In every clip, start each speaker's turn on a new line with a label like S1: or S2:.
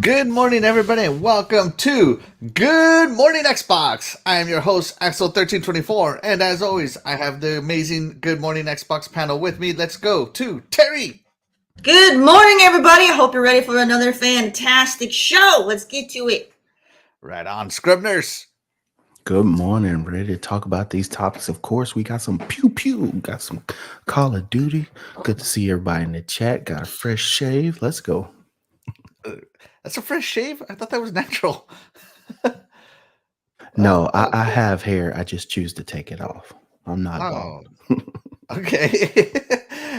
S1: Good morning, everybody, and welcome to Good Morning Xbox. I am your host, Axel1324, and as always, I have the amazing Good Morning Xbox panel with me. Let's go to Terry.
S2: Good morning, everybody. I hope you're ready for another fantastic show. Let's get to it.
S1: Right on, Scrub Nurse.
S3: Good morning. Ready to talk about these topics. Of course, we got some pew pew. Got some Call of Duty. Good to see everybody in the chat. Got a fresh shave. Let's go.
S1: That's a fresh shave? I thought that was natural.
S3: No, I have hair. I just choose to take it off. I'm not bald.
S1: Okay.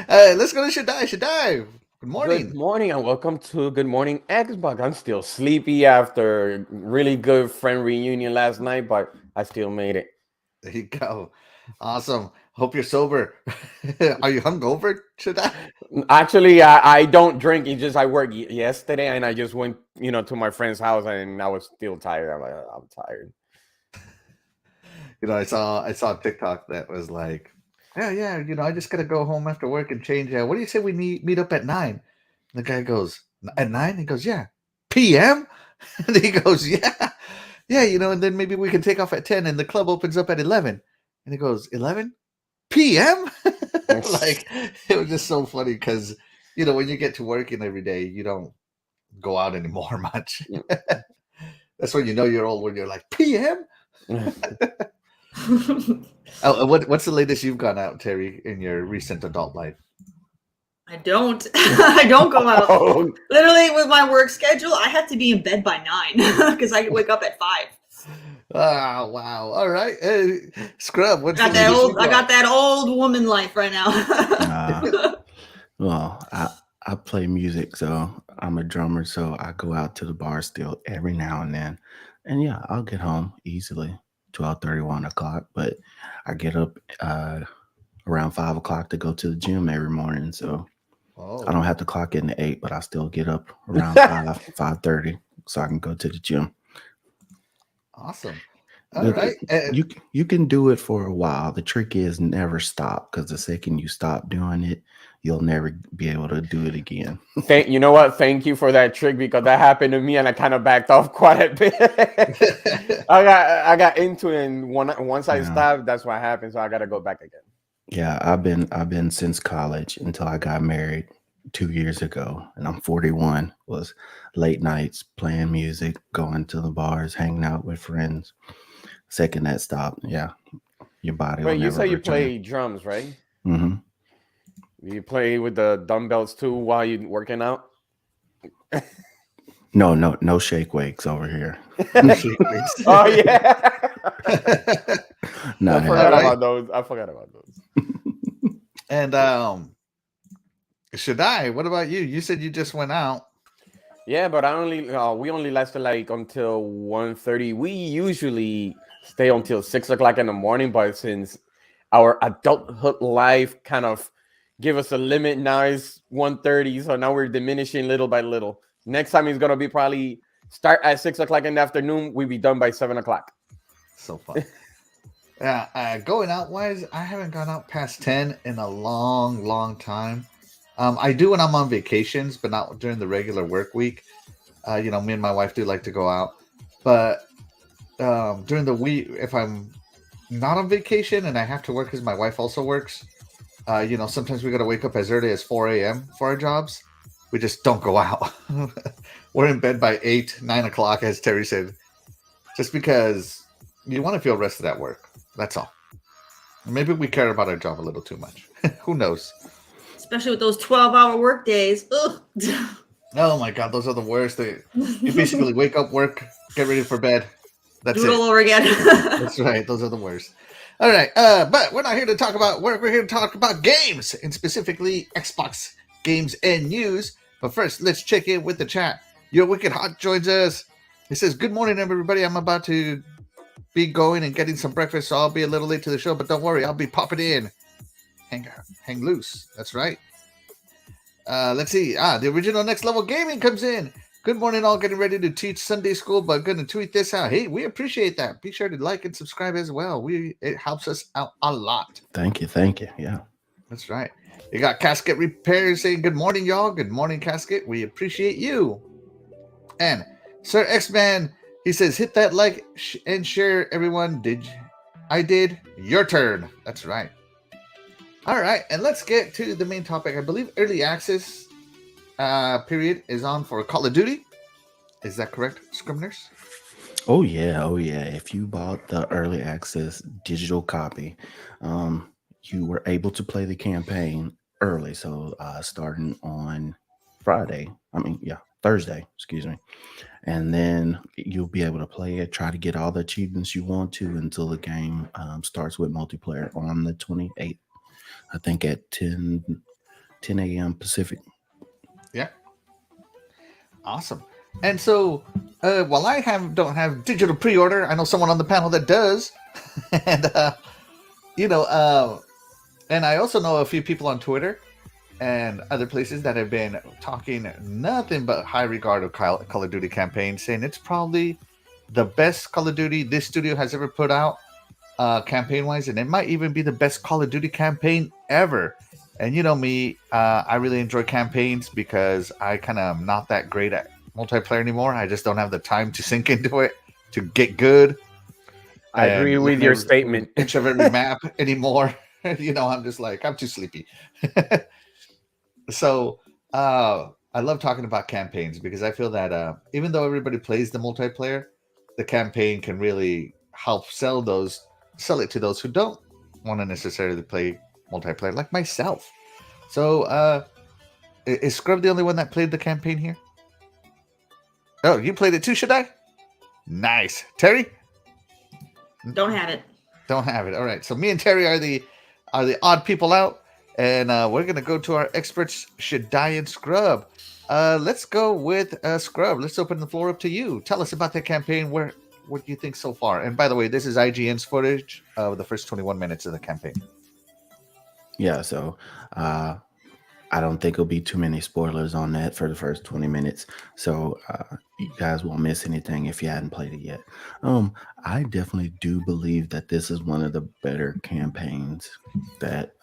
S1: Let's go to Shaddai. Shaddai, good morning.
S4: Good morning and welcome to Good Morning Xbox. I'm still sleepy after really good friend reunion last night, but I still made it.
S1: There you go. Awesome. Hope you're sober. Are you hungover, Shaddai?
S4: Actually, I don't drink. It's just I worked yesterday and I just went, to my friend's house and I was still tired. I'm like, I'm tired.
S1: I saw a TikTok that was like, yeah, I just gotta go home after work and change. What do you say we meet up at 9? And the guy goes, at 9? He goes, yeah. PM? And he goes, yeah, and then maybe we can take off at 10 and the club opens up at 11. And he goes, 11 PM? Like, it was just so funny because, when you get to working every day, you don't go out anymore much. That's when you know you're old, when you're like, PM? What's the latest you've gone out, Terry, in your recent adult life?
S2: I don't go out. Oh. Literally, with my work schedule, I have to be in bed by 9 because I wake up at 5.
S1: Oh, wow. All right. Scrub, what's
S2: I got that old woman life right now.
S3: Well, I play music, so I'm a drummer, so I go out to the bar still every now and then. And yeah, I'll get home easily 12:30, 1 o'clock, but I get up around 5 o'clock to go to the gym every morning, so I don't have to clock in at 8, but I still get up around 5:30 so I can go to the gym.
S1: Awesome. All right.
S3: You can do it for a while. The trick is never stop, because the second you stop doing it, you'll never be able to do it again.
S4: You know what? Thank you for that trick, because that happened to me and I kind of backed off quite a bit. I got into it, and once I stopped, that's what happened. So I got to go back again.
S3: Yeah, I've been since college until I got married 2 years ago, and I'm 41. Was late nights playing music, going to the bars, hanging out with friends. Second that stopped, yeah, your body.
S4: Wait, you say you play drums, right?
S3: Mm-hmm.
S4: You play with the dumbbells too while you're working out?
S3: No shake wakes over here.
S4: Oh yeah.
S3: No,
S4: I forgot about those.
S1: And Shaddai, what about you? You said you just went out.
S4: Yeah, but we only lasted like until 1:30. We usually stay until 6 o'clock in the morning, but since our adulthood life kind of give us a limit, now it's 1:30, so now we're diminishing little by little. Next time it's gonna be probably start at 6 o'clock in the afternoon. We'll be done by 7 o'clock.
S1: So fun. Yeah, going out wise, I haven't gone out past 10 in a long time. I do when I'm on vacations, but not during the regular work week. Me and my wife do like to go out, but during the week, if I'm not on vacation and I have to work because my wife also works, sometimes we got to wake up as early as 4 a.m. for our jobs. We just don't go out. We're in bed by 8, 9 o'clock, as Terry said, just because you want to feel rested at work. That's all. Maybe we care about our job a little too much. Who knows?
S2: Especially with those 12-hour work days. Ugh.
S1: Oh my God, those are the worst. You basically wake up, work, get ready for bed. That's
S2: Do it all over again.
S1: That's right. Those are the worst. All right. But we're not here to talk about work. We're here to talk about games, and specifically Xbox games and news. But first, let's check in with the chat. Yo, Wicked Hot joins us. He says, "Good morning, everybody. I'm about to be going and getting some breakfast, so I'll be a little late to the show, but don't worry, I'll be popping in. Hang loose." That's right. Let's see. The original Next Level Gaming comes in. "Good morning, all. Getting ready to teach Sunday school, but going to tweet this out. Hey, we appreciate that. Be sure to like and subscribe as well. It helps us out a lot."
S3: Thank you. Yeah.
S1: That's right. You got Casket Repair saying, "Good morning, y'all. Good morning, Casket. We appreciate you." And Sir X-Man, he says, hit that like and share, everyone. I did. Your turn. That's right. All right, and let's get to the main topic. I believe early access period is on for Call of Duty. Is that correct, Scriminers?
S3: Oh yeah, oh yeah. If you bought the early access digital copy, you were able to play the campaign early. So starting on Thursday, excuse me. And then you'll be able to play it, try to get all the achievements you want to until the game starts with multiplayer on the 28th. I think at 10 a.m. Pacific.
S1: Yeah. Awesome. And so, while I don't have digital pre-order, I know someone on the panel that does, and and I also know a few people on Twitter and other places that have been talking nothing but high regard of Call of Duty campaign, saying it's probably the best Call of Duty this studio has ever put out, campaign-wise, and it might even be the best Call of Duty campaign ever. And you know me, I really enjoy campaigns because I kind of am not that great at multiplayer anymore. I just don't have the time to sink into it to get good.
S4: I agree with your statement.
S1: Inch of every map anymore. I'm just like, I'm too sleepy. So I love talking about campaigns because I feel that even though everybody plays the multiplayer, the campaign can really help sell it to those who don't want to necessarily play multiplayer, like myself. So is Scrub the only one that played the campaign here? Oh, you played it too, Shaddai? Nice. Terry?
S2: Don't have it.
S1: Don't have it. All right. So me and Terry are the odd people out, and we're gonna go to our experts, Shaddai and Scrub. Let's go with Scrub. Let's open the floor up to you. Tell us about the campaign. What do you think so far? And by the way, this is IGN's footage of the first 21 minutes of the campaign.
S3: Yeah, so I don't think there'll be too many spoilers on that for the first 20 minutes. So you guys won't miss anything if you hadn't played it yet. I definitely do believe that this is one of the better campaigns that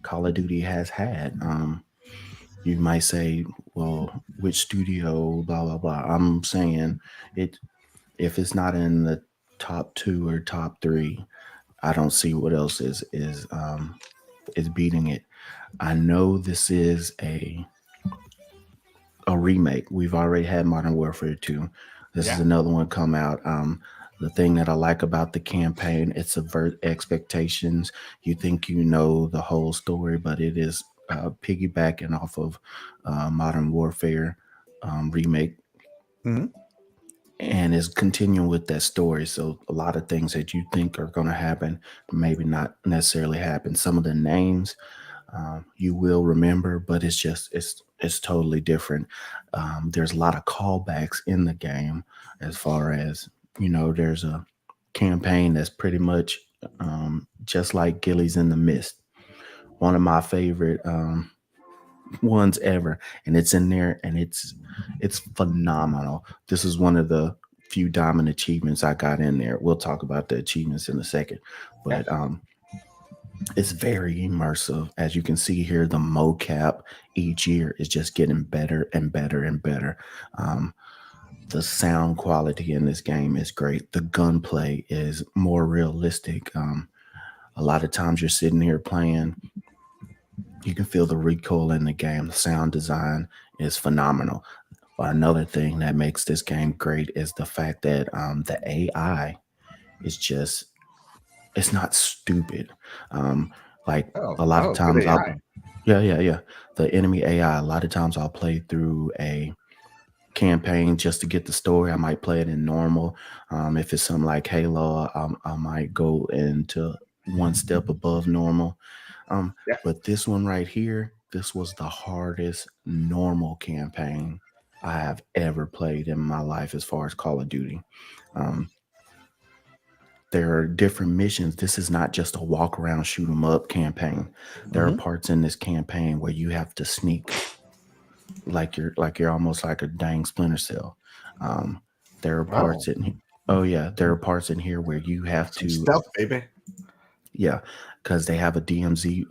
S3: Call of Duty has had. You might say, well, which studio, blah, blah, blah. I'm saying it. If it's not in the top 2 or top 3, I don't see what else is beating it. I know this is a remake. We've already had Modern Warfare 2. This is another one come out. The thing that I like about the campaign, it subverts expectations. You think you know the whole story, but it is piggybacking off of Modern Warfare remake.
S1: Mm-hmm.
S3: And is continuing with that story. So a lot of things that you think are going to happen, maybe not necessarily happen. Some of the names you will remember, but it's totally different. There's a lot of callbacks in the game as far as, there's a campaign that's pretty much just like Gillies in the Mist. One of my favorite ones ever, and it's in there, and it's phenomenal. This is one of the few diamond achievements I got in there. We'll talk about the achievements in a second, but it's very immersive. As you can see here, the mocap each year is just getting better and better and better. The sound quality in this game is great. The gunplay is more realistic. A lot of times you're sitting here playing, you can feel the recoil in the game. The sound design is phenomenal. But another thing that makes this game great is the fact that the AI is just, it's not stupid. A lot of times the enemy AI, a lot of times I'll play through a campaign just to get the story. I might play it in normal. If it's something like Halo, I might go into one step above normal. But this one right here, this was the hardest normal campaign I have ever played in my life as far as Call of Duty. There are different missions. This is not just a walk around, shoot 'em up campaign. There are parts in this campaign where you have to sneak, like you're almost like a dang Splinter Cell. There are parts there are parts in here where you have to
S1: stealth, baby.
S3: Yeah, because they have a DMZ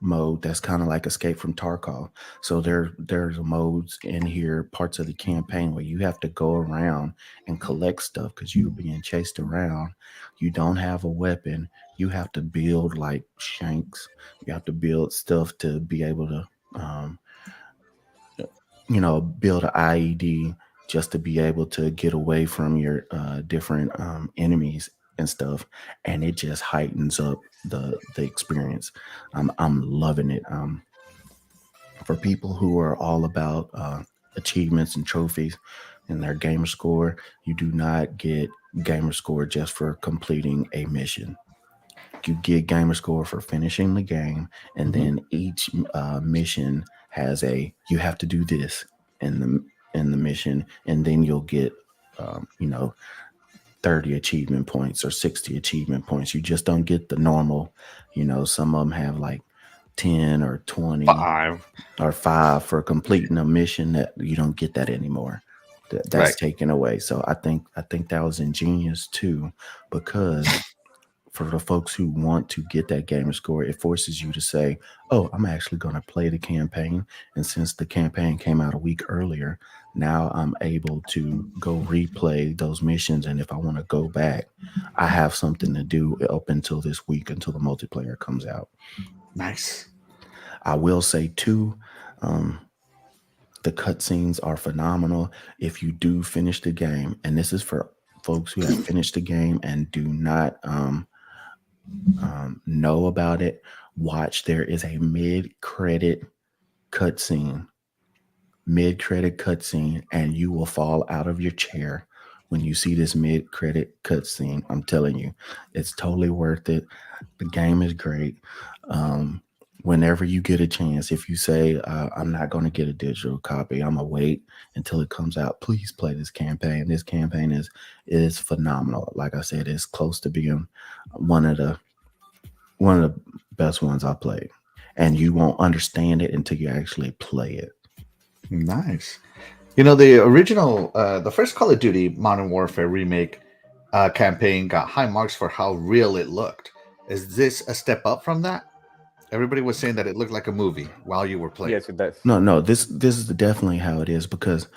S3: mode that's kind of like Escape from Tarkov. So there's modes in here, parts of the campaign where you have to go around and collect stuff because you're being chased around. You don't have a weapon. You have to build like shanks. You have to build stuff to be able to build an IED just to be able to get away from your different enemies and stuff, and it just heightens up the experience. I'm loving it. For people who are all about achievements and trophies and their gamer score, you do not get gamer score just for completing a mission. You get gamer score for finishing the game, and then each mission has you have to do this in the mission, and then you'll get 30 achievement points or 60 achievement points. You just don't get the normal, some of them have like 10 or 20 or 5 for completing a mission. That you don't get that anymore. That's taken away. So I think that was ingenious too, because for the folks who want to get that gamer score, it forces you to say, oh, I'm actually going to play the campaign. And since the campaign came out a week earlier, now I'm able to go replay those missions. And if I want to go back, I have something to do up until this week, until the multiplayer comes out.
S1: Nice.
S3: I will say too, the cutscenes are phenomenal. If you do finish the game, and this is for folks who have finished the game and do not know about it, watch. There is a mid-credit cutscene, and you will fall out of your chair when you see this mid-credit cutscene. I'm telling you, it's totally worth it. The game is great. Whenever you get a chance, if you say, I'm not going to get a digital copy, I'm going to wait until it comes out, please play this campaign. This campaign is phenomenal. Like I said, it's close to being one of the best ones I played. And you won't understand it until you actually play it.
S1: Nice. The original, the first Call of Duty Modern Warfare remake campaign got high marks for how real it looked. Is this a step up from that? Everybody was saying that it looked like a movie while you were playing.
S4: Yes, it does.
S3: No, this is definitely how it is, because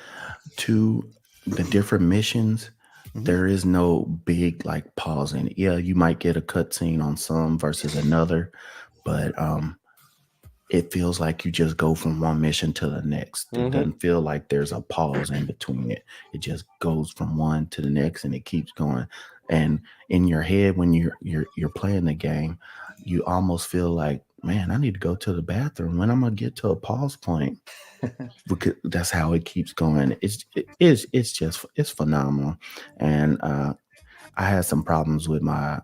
S3: to the different missions, there is no big like pausing. Yeah, you might get a cutscene on some versus another, but it feels like you just go from one mission to the next. It doesn't feel like there's a pause in between it. It just goes from one to the next, and it keeps going. And in your head, when you're playing the game, you almost feel like, man, I need to go to the bathroom. When I'm gonna get to a pause point? Because that's how it keeps going. It's phenomenal. And I had some problems with my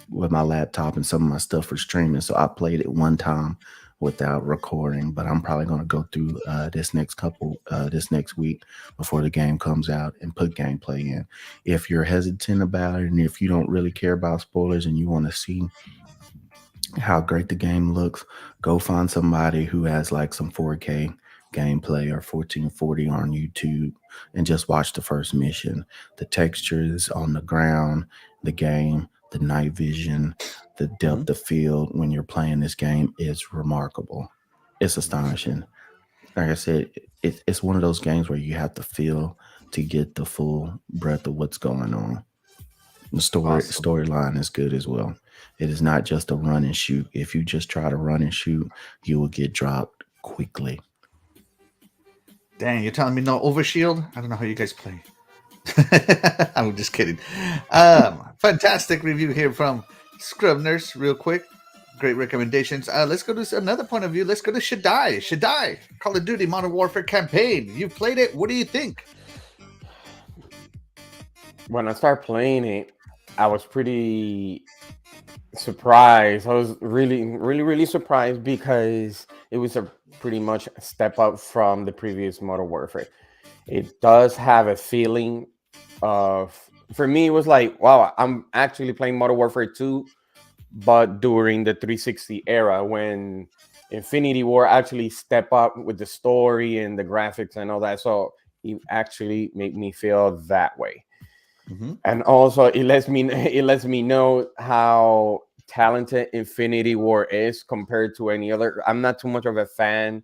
S3: laptop and some of my stuff for streaming, so I played it one time without recording. But I'm probably going to go through this next week before the game comes out and put gameplay in. If you're hesitant about it, and if you don't really care about spoilers and you want to see how great the game looks, go find somebody who has like some 4K gameplay or 1440 on YouTube and just watch the first mission. The textures on the ground, the game, the night vision, the depth of field when you're playing this game is remarkable. It's astonishing. Like I said, it's one of those games where you have to feel to get the full breadth of what's going on. The storyline is good as well. It is not just a run and shoot. If you just try to run and shoot, you will get dropped quickly.
S1: Dang, you're telling me no overshield? I don't know how you guys play. I'm just kidding. Fantastic review here from Scrub Nurse, real quick. Great recommendations. Let's go to another point of view. Let's go to Shaddai. Shaddai, Call of Duty Modern Warfare campaign. You've played it. What do you think?
S4: When I started playing it, I was pretty surprised. I was really surprised, because it was a pretty much a step up from the previous Modern Warfare. It does have a feeling of, for me, it was like, wow, I'm actually playing Modern Warfare 2, but during the 360 era, when Infinity War actually stepped up with the story and the graphics and all that. So it actually made me feel that way. And also it lets me know how talented Infinity Ward is compared to any other. I'm not too much of a fan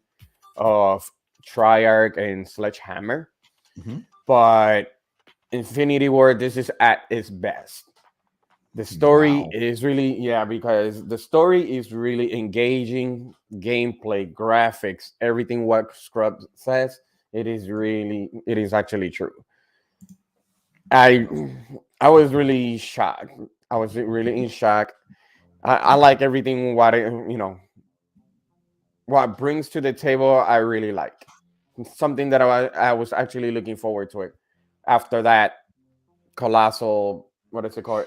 S4: of Triarch and Sledgehammer, but Infinity Ward, this is at its best. The story is really, because the story is really engaging. Gameplay, graphics, everything what Scrub says, it is actually true. I was really shocked. I was really in shock. I like everything what what brings to the table. I really like something that I was actually looking forward to it. After that, Colossal, what is it called?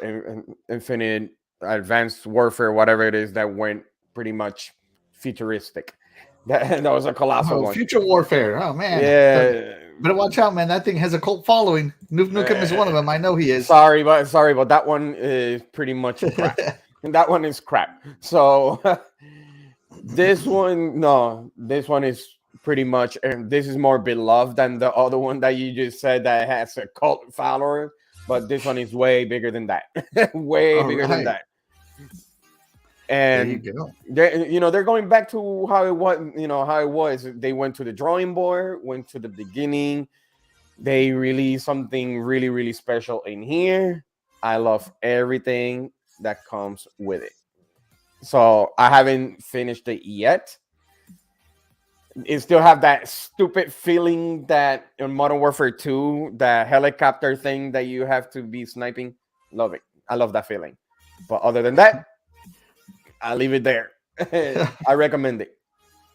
S4: Infinite Advanced Warfare, whatever it is, that went pretty much futuristic. That was a Colossal one.
S1: Future Warfare. Oh man.
S4: Yeah.
S1: Better watch out, man. That thing has a cult following. Nuke Nukem is one of them. I know he is.
S4: Sorry, but that one is pretty much crap. That one is crap. So this one is pretty much, and this is more beloved than the other one that you just said that has a cult follower. But this one is way bigger than that. Way bigger than that. And they're going back to how it was. They went to the drawing board, went to the beginning. They released something really, really special in here. I love everything that comes with it. So I haven't finished it yet. It still have that stupid feeling that in Modern Warfare 2, the helicopter thing that you have to be sniping. Love it. I love that feeling. But other than that, I'll leave it there. I recommend it.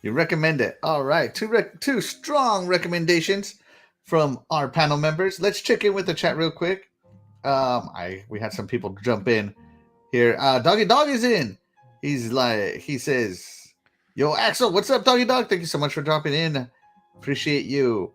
S1: You recommend it. All right. Two strong recommendations from our panel members. Let's check in with the chat real quick. We had some people jump in here. Doggy Dog is in. He says, "Yo, Axel, what's up, Doggy Dog? Thank you so much for dropping in. Appreciate you."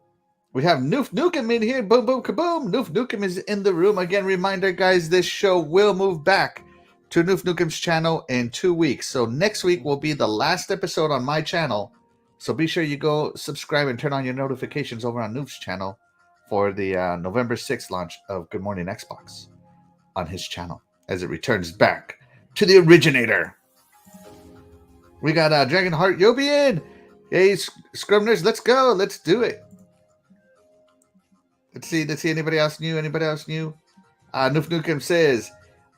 S1: We have Noof Nukem in here. Boom, boom, kaboom. Noof Nukem is in the room. Again, reminder, guys, this show will move back to Noof Nukem's channel in 2 weeks. So next week will be the last episode on my channel. So be sure you go subscribe and turn on your notifications over on Noof's channel for the November 6th launch of Good Morning Xbox on his channel as it returns back to the originator. We got Dragonheart Yobi in. Hey, Scrumners, let's go. Let's do it. Let's see. Anybody else new? Noof Nukem says,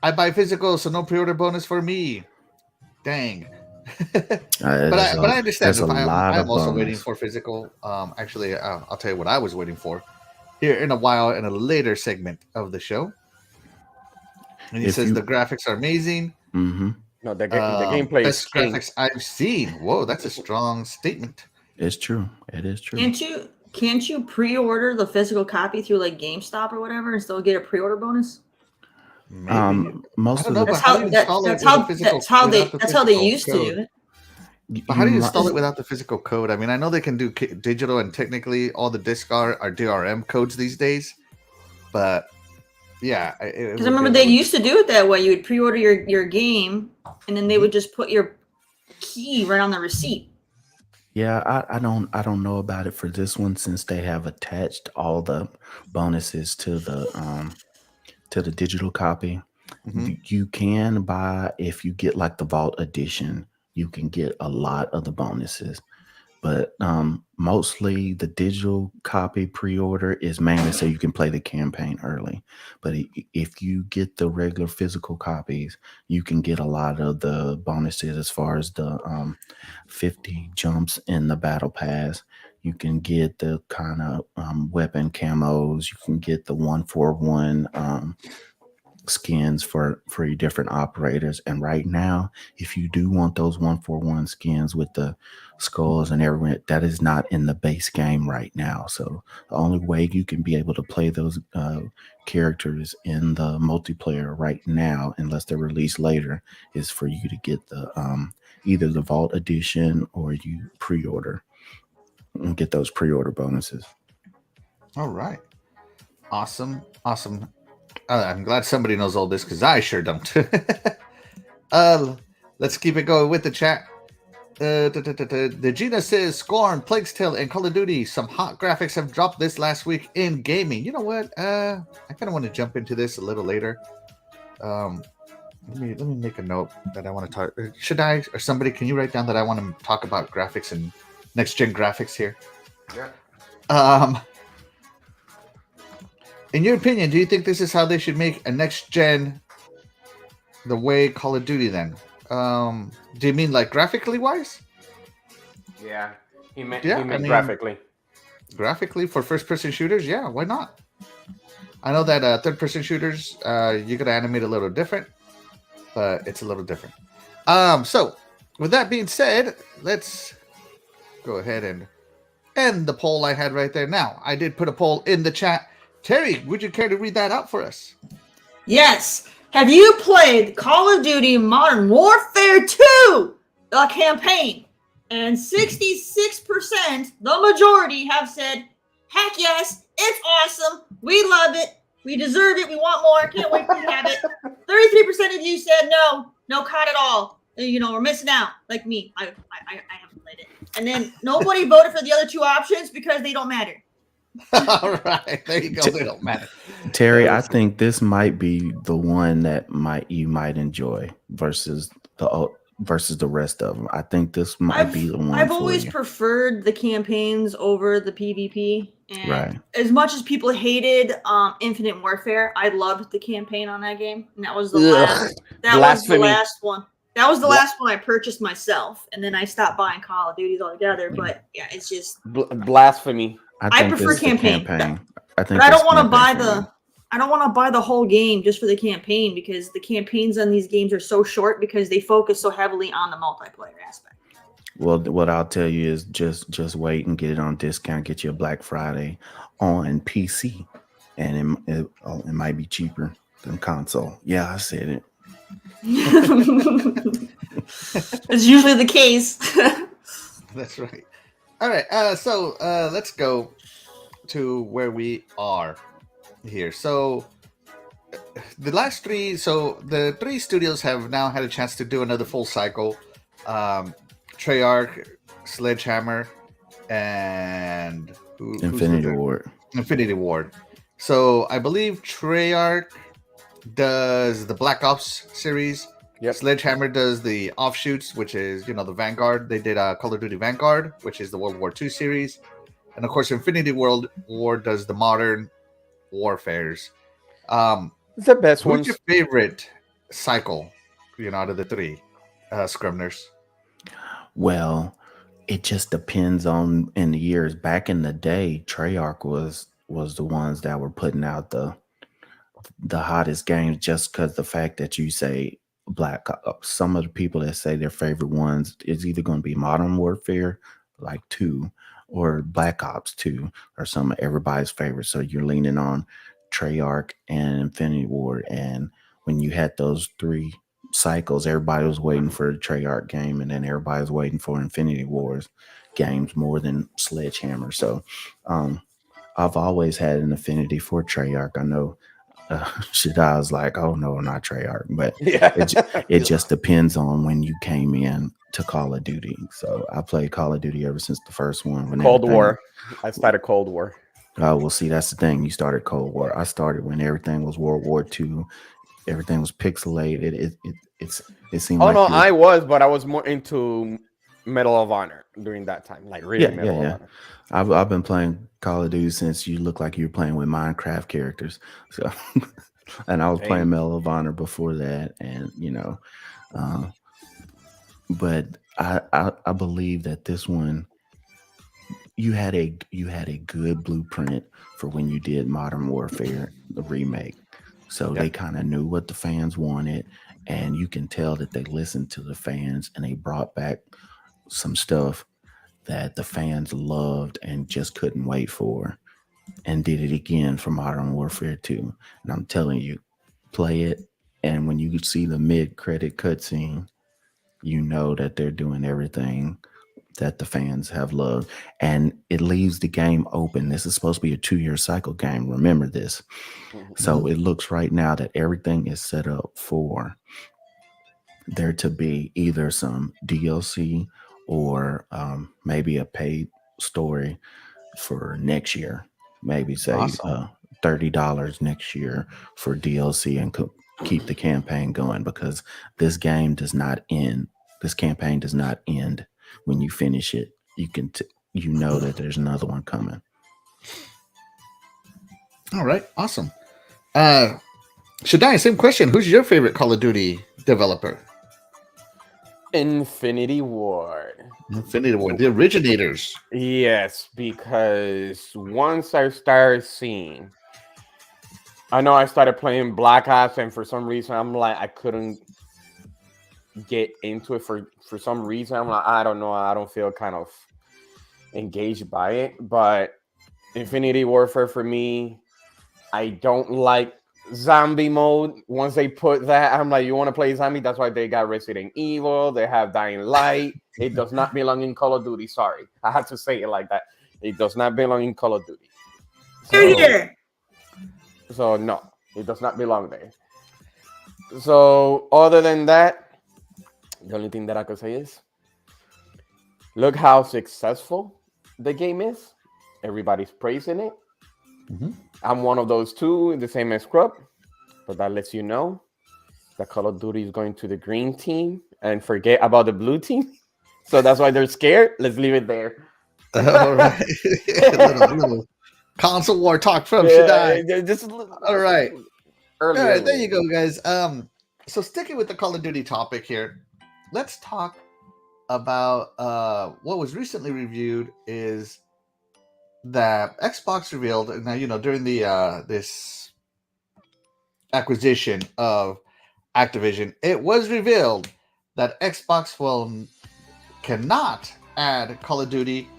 S1: "I buy physical, so no pre-order bonus for me." Dang. But I understand. I'm also waiting for physical. Actually, I'll tell you what I was waiting for here in a while in a later segment of the show. And he says the graphics are amazing.
S3: Mm-hmm.
S4: No, the gameplay is
S1: graphics I've seen. Whoa, that's a strong statement.
S3: It's true. It is true.
S2: Can't you pre-order the physical copy through like GameStop or whatever and still get a pre-order bonus?
S1: Maybe.
S3: Most of
S2: that's how they used to do it.
S1: But how do you install it without the physical code? I mean, I know they can do digital, and technically all the discs are DRM codes these days. But yeah,
S2: because I remember they used to do it that way. You would pre-order your game, and then they would just put your key right on the receipt.
S3: Yeah, I don't know about it for this one, since they have attached all the bonuses to the digital copy. Mm-hmm. You can buy, if you get like the Vault Edition, you can get a lot of the bonuses. But mostly the digital copy pre-order is mainly so you can play the campaign early. But if you get the regular physical copies, you can get a lot of the bonuses as far as the 50 jumps in the battle pass. You can get the kind of weapon camos. You can get the 141 skins for your different operators. And right now, if you do want those 141 skins with the skulls and everything, that is not in the base game right now. So the only way you can be able to play those characters in the multiplayer right now, unless they're released later, is for you to get the either the Vault Edition or you pre-order and get those pre-order bonuses.
S1: All right. Awesome. I'm glad somebody knows all this, because I sure don't. Let's keep it going with the chat. The Gina says, Scorn, Plague's Tale, and Call of Duty. Some hot graphics have dropped this last week in gaming. You know what? I kind of want to jump into this a little later. let me make a note that I want to talk. Should I or somebody? Can you write down that I want to talk about graphics and next gen graphics here?
S4: Yeah.
S1: In your opinion, do you think this is how they should make a next gen the way Call of Duty then? Do you mean like graphically wise?
S4: Yeah. He meant
S1: graphically. Graphically for first person shooters, yeah, why not? I know that third person shooters, you gotta animate a little different, but it's a little different. So with that being said, let's go ahead and end the poll I had right there. Now, I did put a poll in the chat. Terry, would you care to read that out for us?
S2: Yes. Have you played Call of Duty Modern Warfare 2, the campaign? And 66%, the majority, have said, heck yes, it's awesome. We love it. We deserve it. We want more. Can't wait to have it. 33% of you said no COD at all. We're missing out, like me. I haven't played it. And then nobody voted for the other two options because they don't matter.
S1: All right, there you go. They don't matter.
S3: Terry, I think this might be the one that you might enjoy versus the rest of them. I think this might be the one.
S2: I've always preferred the campaigns over the PvP. And
S3: right.
S2: As much as people hated Infinite Warfare, I loved the campaign on that game. And that was the last. That was the last one. That was the last one I purchased myself, and then I stopped buying Call of Duties altogether. But yeah, it's just
S4: blasphemy.
S2: I prefer campaign.
S3: I think,
S2: but I don't want to buy I don't want to buy the whole game just for the campaign because the campaigns on these games are so short because they focus so heavily on the multiplayer aspect.
S3: Well, what I'll tell you is just wait and get it on discount. Get you a Black Friday on PC, and it might be cheaper than console. Yeah, I said it.
S2: It's usually the case.
S1: That's right. All right. So let's go to where we are here. So the three studios have now had a chance to do another full cycle. Treyarch, Sledgehammer, and
S3: Infinity Ward.
S1: Infinity Ward. So I believe Treyarch does the Black Ops series.
S4: Yep.
S1: Sledgehammer does the offshoots, which is the Vanguard. They did Call of Duty Vanguard, which is the World War II series, and of course Infinity Ward does the modern warfares.
S4: It's the best one.
S1: What's your favorite cycle? Out of the three, Scribners?
S3: Well, it just depends on in the years. Back in the day, Treyarch was the ones that were putting out the hottest games, just because the fact that you say Black Ops, some of the people that say their favorite ones is either going to be Modern Warfare like 2 or Black Ops 2 or some of everybody's favorite. So you're leaning on Treyarch and Infinity Ward. And when you had those three cycles, everybody was waiting for the Treyarch game, and then everybody was waiting for Infinity Wars games more than Sledgehammer. So I've always had an affinity for Treyarch. I know Shaddai was like, oh no, not Treyarch, but it just depends on when you came in to Call of Duty. So I played Call of Duty ever since the first one.
S4: Cold War. I started Cold War.
S3: Oh, well, see, that's the thing. You started Cold War. I started when everything was World War II. Everything was pixelated. It seemed.
S4: Oh no, I was, but I was more into Medal of Honor during that time. Like really, Medal of Honor.
S3: I've been playing Call of Duty since you look like you were playing with Minecraft characters. So, and I was playing Medal of Honor before that, and but I believe that this one, you had a good blueprint for when you did Modern Warfare, the remake. So they kind of knew what the fans wanted, and you can tell that they listened to the fans and they brought back some stuff that the fans loved and just couldn't wait for, and did it again for Modern Warfare 2. And I'm telling you, play it, and when you see the mid-credit cutscene, you know that they're doing everything that the fans have loved, and it leaves the game open. This is supposed to be a 2-year cycle game. Remember this. So it looks right now that everything is set up for there to be either some DLC or maybe a paid story for next year. Maybe say $30 next year for DLC, and keep the campaign going, because this game does not end. This campaign does not end when you finish it. You can, you know that there's another one coming.
S1: All right, awesome. Shaddai, same question. Who's your favorite Call of Duty developer?
S4: Infinity Ward.
S1: Infinity Ward, the originators.
S4: Yes, because once I started seeing, I know I started playing Black Ops, and for some reason I'm like, I couldn't get into it for some reason. I'm like, I don't know, I don't feel kind of engaged by it. But Infinity Warfare, for me, I don't like zombie mode. Once they put that, I'm like, you want to play zombie? That's why they got Resident Evil. They have Dying Light. It does not belong in Call of Duty. Sorry, I have to say it like that. It does not belong in Call of Duty. So no, it does not belong there. So other than that, the only thing that I could say is, look how successful the game is. Everybody's praising it.
S1: Mm-hmm.
S4: I'm one of those two, the same as Scrub, but that lets you know that Call of Duty is going to the green team and forget about the blue team. So that's why they're scared. Let's leave it there.
S1: All right. little console war talk from Shaddai. All right. All right, there you go, guys. So sticking with the Call of Duty topic here, let's talk about what was recently reviewed is that Xbox revealed, now, you know, during the this acquisition of Activision, it was revealed that Xbox cannot add Call of Duty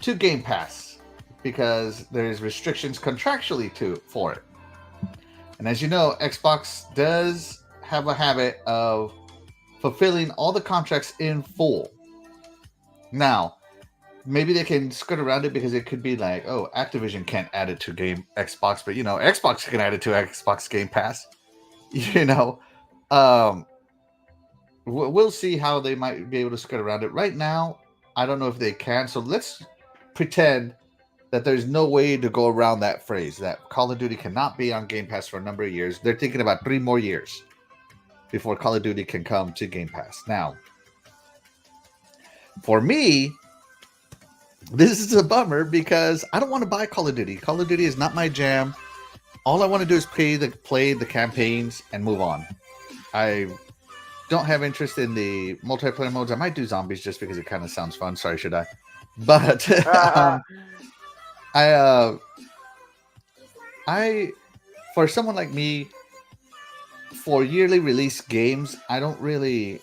S1: to Game Pass because there's restrictions contractually for it. And as you know, Xbox does have a habit of fulfilling all the contracts in full. Now, maybe they can skirt around it because it could be like, oh, Activision can't add it to Xbox, but, you know, Xbox can add it to Xbox Game Pass. You know, we'll see how they might be able to skirt around it. Right now, I don't know if they can. So let's pretend that there's no way to go around that phrase, that Call of Duty cannot be on Game Pass for a number of years. They're thinking about 3 more years before Call of Duty can come to Game Pass. Now, for me, this is a bummer because I don't want to buy Call of Duty. Call of Duty is not my jam. All I want to do is play the campaigns and move on. I don't have interest in the multiplayer modes. I might do zombies just because it kind of sounds fun. Sorry, should I? But I, for someone like me, for yearly release games, they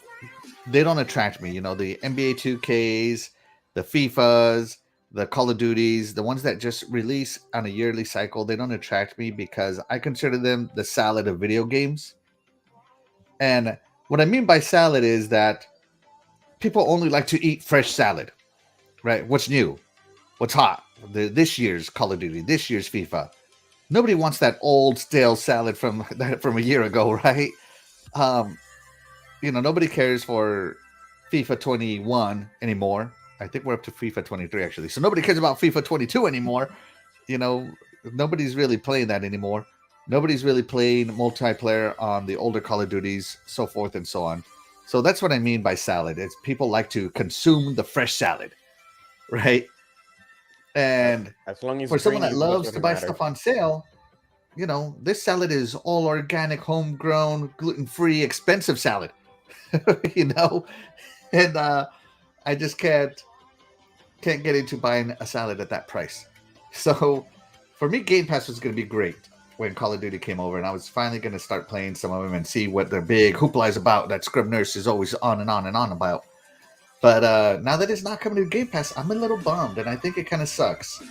S1: don't attract me. You know, the NBA 2Ks, the FIFAs, the Call of Duties, the ones that just release on a yearly cycle, they don't attract me because I consider them the salad of video games. And what I mean by salad is that people only like to eat fresh salad, right? What's new? What's hot? This year's Call of Duty, this year's FIFA. Nobody wants that old stale salad from a year ago, right? You know, nobody cares for FIFA 21 anymore. I think we're up to FIFA 23 actually. So nobody cares about FIFA 22 anymore. You know, nobody's really playing that anymore. Nobody's really playing multiplayer on the older Call of Duties, so forth and so on. So that's what I mean by salad. It's people like to consume the fresh salad, right? And
S4: as long as
S1: for someone that loves to buy stuff on sale, you know, this salad is all organic, homegrown, gluten-free, expensive salad. You know, and I just can't get into buying a salad at that price. So for me, Game Pass was going to be great when Call of Duty came over, and I was finally going to start playing some of them and see what their big hoopla is about that Scrub Nurse is always on and on and on about. But now that it's not coming to Game Pass, I'm a little bummed, and I think it kind of sucks.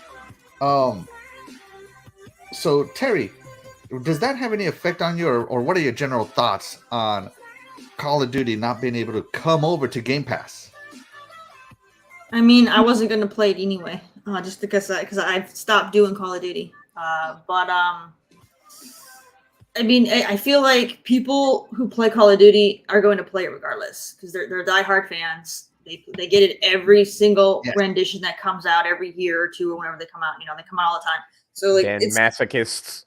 S1: So Terry, does that have any effect on you, or what are your general thoughts on Call of Duty not being able to come over to Game Pass?
S2: I mean, I wasn't going to play it anyway, just because I've stopped doing Call of Duty. I mean, I feel like people who play Call of Duty are going to play it regardless because they're diehard fans. They get it every single rendition that comes out every year or two or whenever they come out. You know, they come out all the time. So like,
S4: and masochists.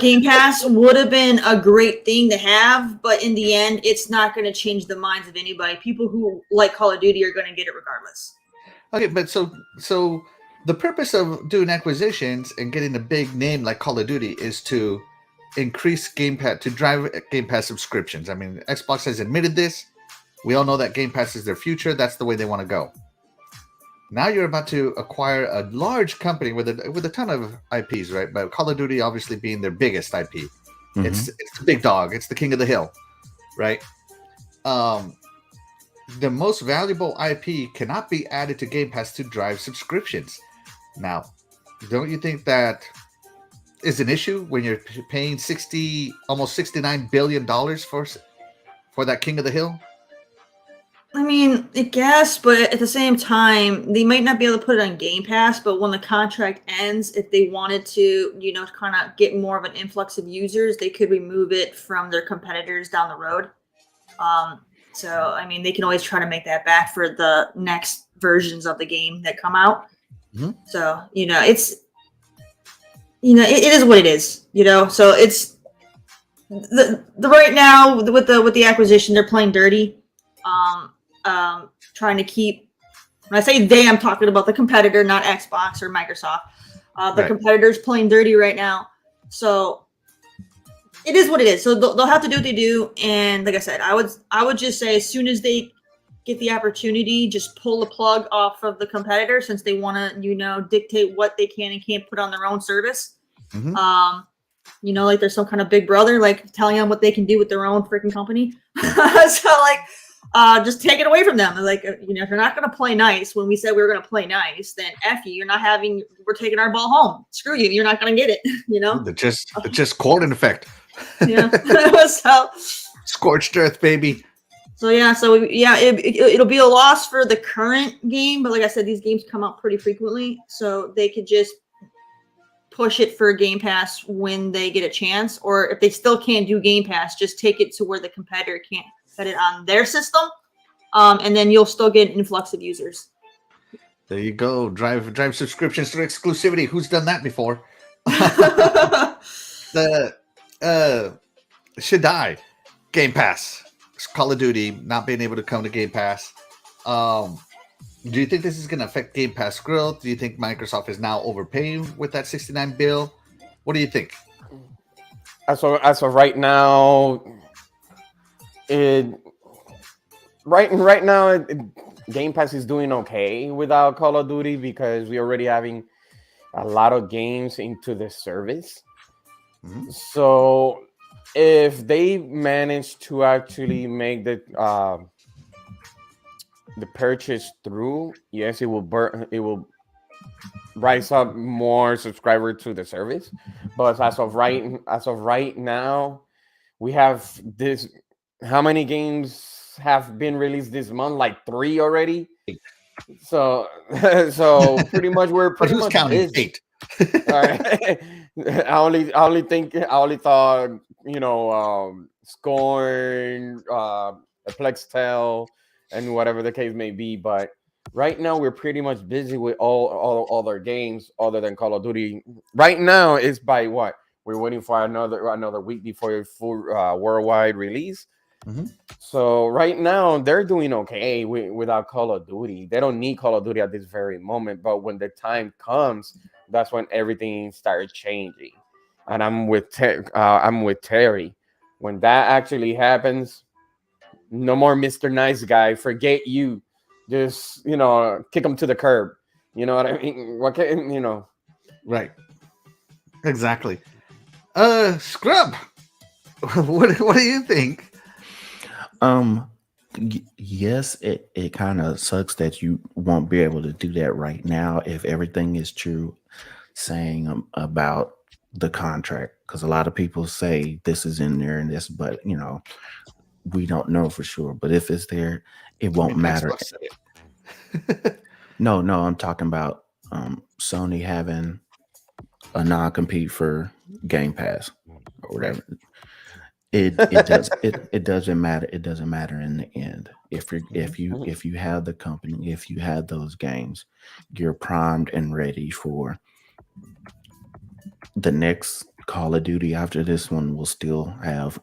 S2: Game Pass would have been a great thing to have, but in the end, it's not going to change the minds of anybody. People who like Call of Duty are going to get it regardless.
S1: Okay, but so the purpose of doing acquisitions and getting a big name like Call of Duty is to increase Game Pass, to drive Game Pass subscriptions. I mean, Xbox has admitted this. We all know that Game Pass is their future. That's the way they want to go. Now you're about to acquire a large company with a ton of IPs, right? But Call of Duty obviously being their biggest IP.
S3: Mhm.
S1: It's the big dog. It's the king of the hill, right? The most valuable IP cannot be added to Game Pass to drive subscriptions. Now, don't you think that is an issue when you're paying almost $69 billion for that king of the hill?
S2: I mean, I guess, but at the same time, they might not be able to put it on Game Pass, but when the contract ends, if they wanted to, kind of get more of an influx of users, they could remove it from their competitors down the road. So, I mean, they can always try to make that back for the next versions of the game that come out.
S1: Mm-hmm.
S2: So, it's, it is what it is, so it's the right now with the acquisition, they're playing dirty. Trying to keep, when I say they, I'm talking about the competitor, not Xbox or Microsoft. The
S1: Right.
S2: competitor's playing dirty right now. So it is what it is. So they'll have to do what they do. And like I said, I would just say as soon as they get the opportunity, just pull the plug off of the competitor, since they want to, dictate what they can and can't put on their own service.
S1: Mm-hmm.
S2: Like there's some kind of big brother, like telling them what they can do with their own freaking company. So like, just take it away from them. Like, if you're not going to play nice when we said we were going to play nice, then F you. We're taking our ball home. Screw you. You're not going to get it,
S1: The just cold effect.
S2: Yeah. So
S1: Scorched earth, baby.
S2: So yeah. It'll be a loss for the current game. But like I said, these games come out pretty frequently. So they could just push it for Game Pass when they get a chance. Or if they still can't do Game Pass, just take it to where the competitor can't put it on their system, and then you'll still get an influx of users.
S1: There you go. Drive subscriptions through exclusivity. Who's done that before? The Shaddai Game Pass, Call of Duty not being able to come to Game Pass. Do you think this is going to affect Game Pass growth? Do you think Microsoft is now overpaying with that $69 billion? What do you think?
S4: As of right now, right now, Game Pass is doing okay without Call of Duty because we're already having a lot of games into the service.
S1: Mm-hmm.
S4: So if they manage to actually make the purchase through, yes, it will rise up more subscribers to the service. But as of right now, we have this. How many games have been released this month? Like 3 already. So pretty much we're pretty
S1: Who's
S4: much
S1: counting?
S4: busy.
S1: 8.
S4: All right. I only thought Scorn, Plextel, and whatever the case may be. But right now we're pretty much busy with all other games other than Call of Duty. Right now it's by what? We're waiting for another week before a full worldwide release.
S1: Mm-hmm.
S4: So right now they're doing okay without Call of Duty. They don't need Call of Duty at this very moment, but when the time comes, that's when everything starts changing. And I'm with Terry. When that actually happens, no more Mr. Nice Guy. Forget you. Just kick him to the curb. You know what I mean? What can
S1: Right. Exactly. Scrub. What do you think?
S3: Yes, it kind of sucks that you won't be able to do that right now if everything is true saying about the contract, because a lot of people say this is in there and this, but we don't know for sure. But if it's there, it won't matter. No, I'm talking about Sony having a non-compete for Game Pass or whatever. It doesn't matter. It doesn't matter in the end. If you have the company, if you have those games, you're primed and ready for the next Call of Duty after this one will still have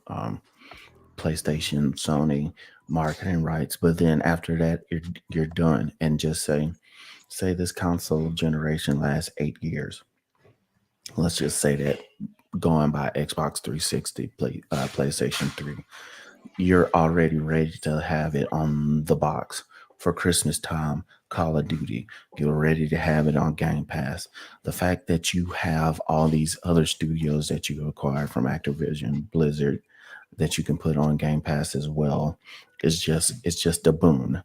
S3: PlayStation, Sony marketing rights, but then after that, you're done. And just say this console generation lasts 8 years. Let's just say that going by Xbox 360, PlayStation 3, you're already ready to have it on the box for Christmas time. Call of Duty, you're ready to have it on Game Pass. The fact that you have all these other studios that you acquired from Activision, Blizzard, that you can put on Game Pass as well is just a boon.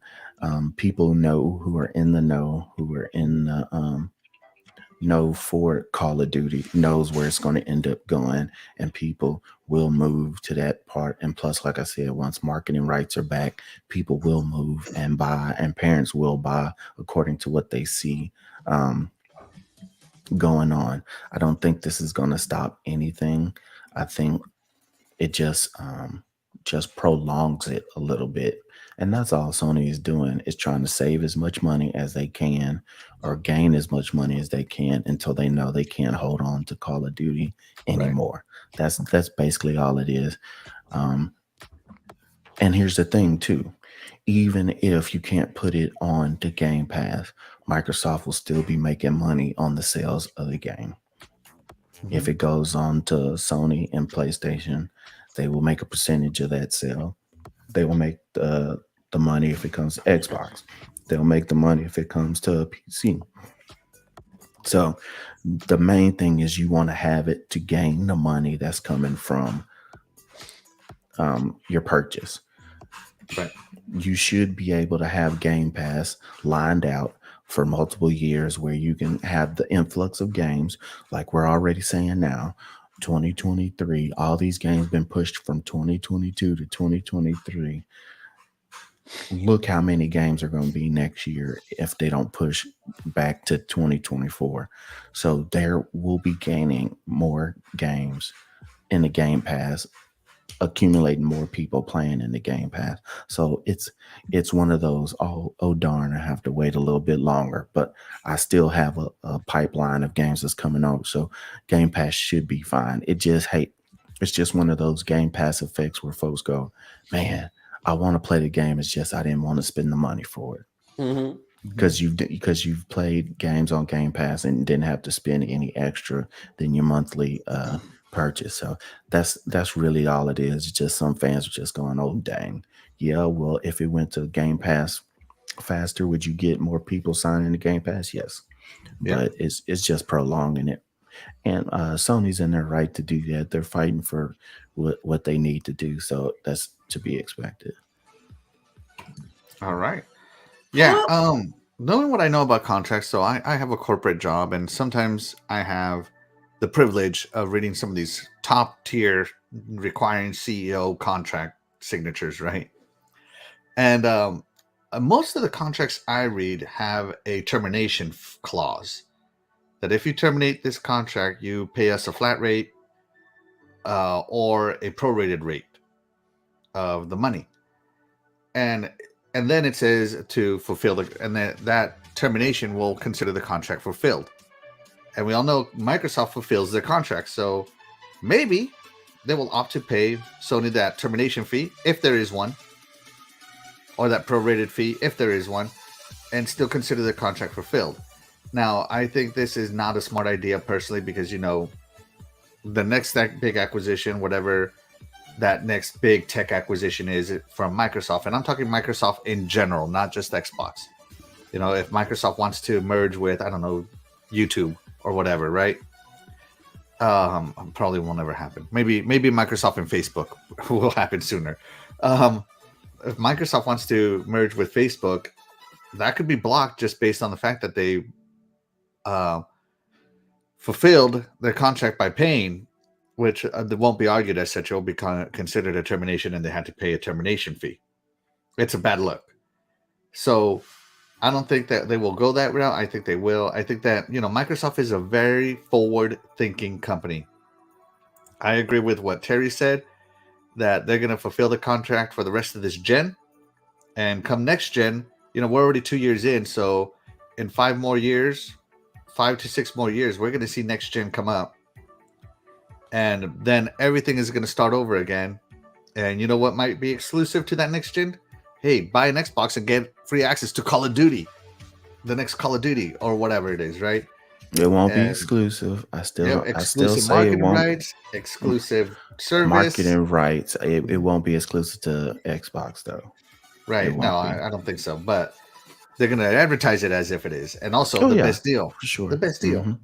S3: People know who are in the know, who are in the know for Call of Duty, knows where it's going to end up going, and people will move to that part. And plus, like I said, once marketing rights are back, people will move and buy, and parents will buy according to what they see going on. I don't think this is going to stop anything. I think it just prolongs it a little bit, and that's all Sony is doing, is trying to save as much money as they can or gain as much money as they can until they know they can't hold on to Call of Duty anymore. Right. That's basically all it is. And here's the thing too, even if you can't put it on the Game Pass, Microsoft will still be making money on the sales of the game. If it goes on to Sony and PlayStation, they will make a percentage of that sale. They will make the money if it comes to Xbox. They'll make the money if it comes to PC. So the main thing is you want to have it to gain the money that's coming from your purchase.
S1: Right.
S3: You should be able to have Game Pass lined out for multiple years where you can have the influx of games, like we're already saying now. 2023, all these games been pushed from 2022 to 2023. Look how many games are going to be next year if they don't push back to 2024. So there will be gaining more games in the Game Pass, accumulating more people playing in the Game Pass. So it's one of those, oh darn, I have to wait a little bit longer, but I still have a pipeline of games that's coming out. So Game Pass should be fine. It's just one of those Game Pass effects where folks go, man, I want to play the game. It's just I didn't want to spend the money for it. Because you've played games on Game Pass and didn't have to spend any extra than your monthly purchase. So that's really all it is. It's just some fans are just going, oh dang, yeah, well, if it went to Game Pass faster, would you get more people signing the Game Pass? Yes. But it's just prolonging it. And Sony's in their right to do that. They're fighting for what they need to do. So that's to be expected.
S1: All right. Yeah. Knowing what I know about contracts, so I have a corporate job, and sometimes I have the privilege of reading some of these top tier requiring CEO contract signatures, right? And most of the contracts I read have a termination clause that if you terminate this contract, you pay us a flat rate or a prorated rate of the money. And then it says to fulfill that termination will consider the contract fulfilled. And we all know Microsoft fulfills their contract. So maybe they will opt to pay Sony that termination fee, if there is one, or that prorated fee, if there is one, and still consider the contract fulfilled. Now, I think this is not a smart idea personally, because, the next big acquisition, whatever that next big tech acquisition is from Microsoft, and I'm talking Microsoft in general, not just Xbox. If Microsoft wants to merge with, I don't know, YouTube or whatever, right? Probably won't ever happen. Maybe Microsoft and Facebook will happen sooner. If Microsoft wants to merge with Facebook, that could be blocked just based on the fact that they fulfilled their contract by paying, which won't be argued as such. It will be considered a termination, and they had to pay a termination fee. It's a bad look. So I don't think that they will go that route. I think they will. I think that, Microsoft is a very forward-thinking company. I agree with what Terry said, that they're going to fulfill the contract for the rest of this gen. And come next gen, we're already 2 years in. So in 5 to 6 more years, we're going to see next gen come up. and then everything is going to start over again. And you know what might be exclusive to that next gen? Hey, buy an Xbox and get free access to Call of Duty, the next Call of Duty or whatever it is, right?
S3: It won't be
S1: And
S3: exclusive. I still
S1: exclusive
S3: say it
S1: marketing
S3: won't.
S1: rights, exclusive service.
S3: Marketing rights. It won't be exclusive to Xbox though.
S1: Right?
S3: It
S1: No,
S3: won't be.
S1: I don't think so. But they're going to advertise it as if it is, and also
S3: Oh,
S1: the
S3: yeah,
S1: best deal,
S3: for sure.
S1: the best deal.
S3: Mhm.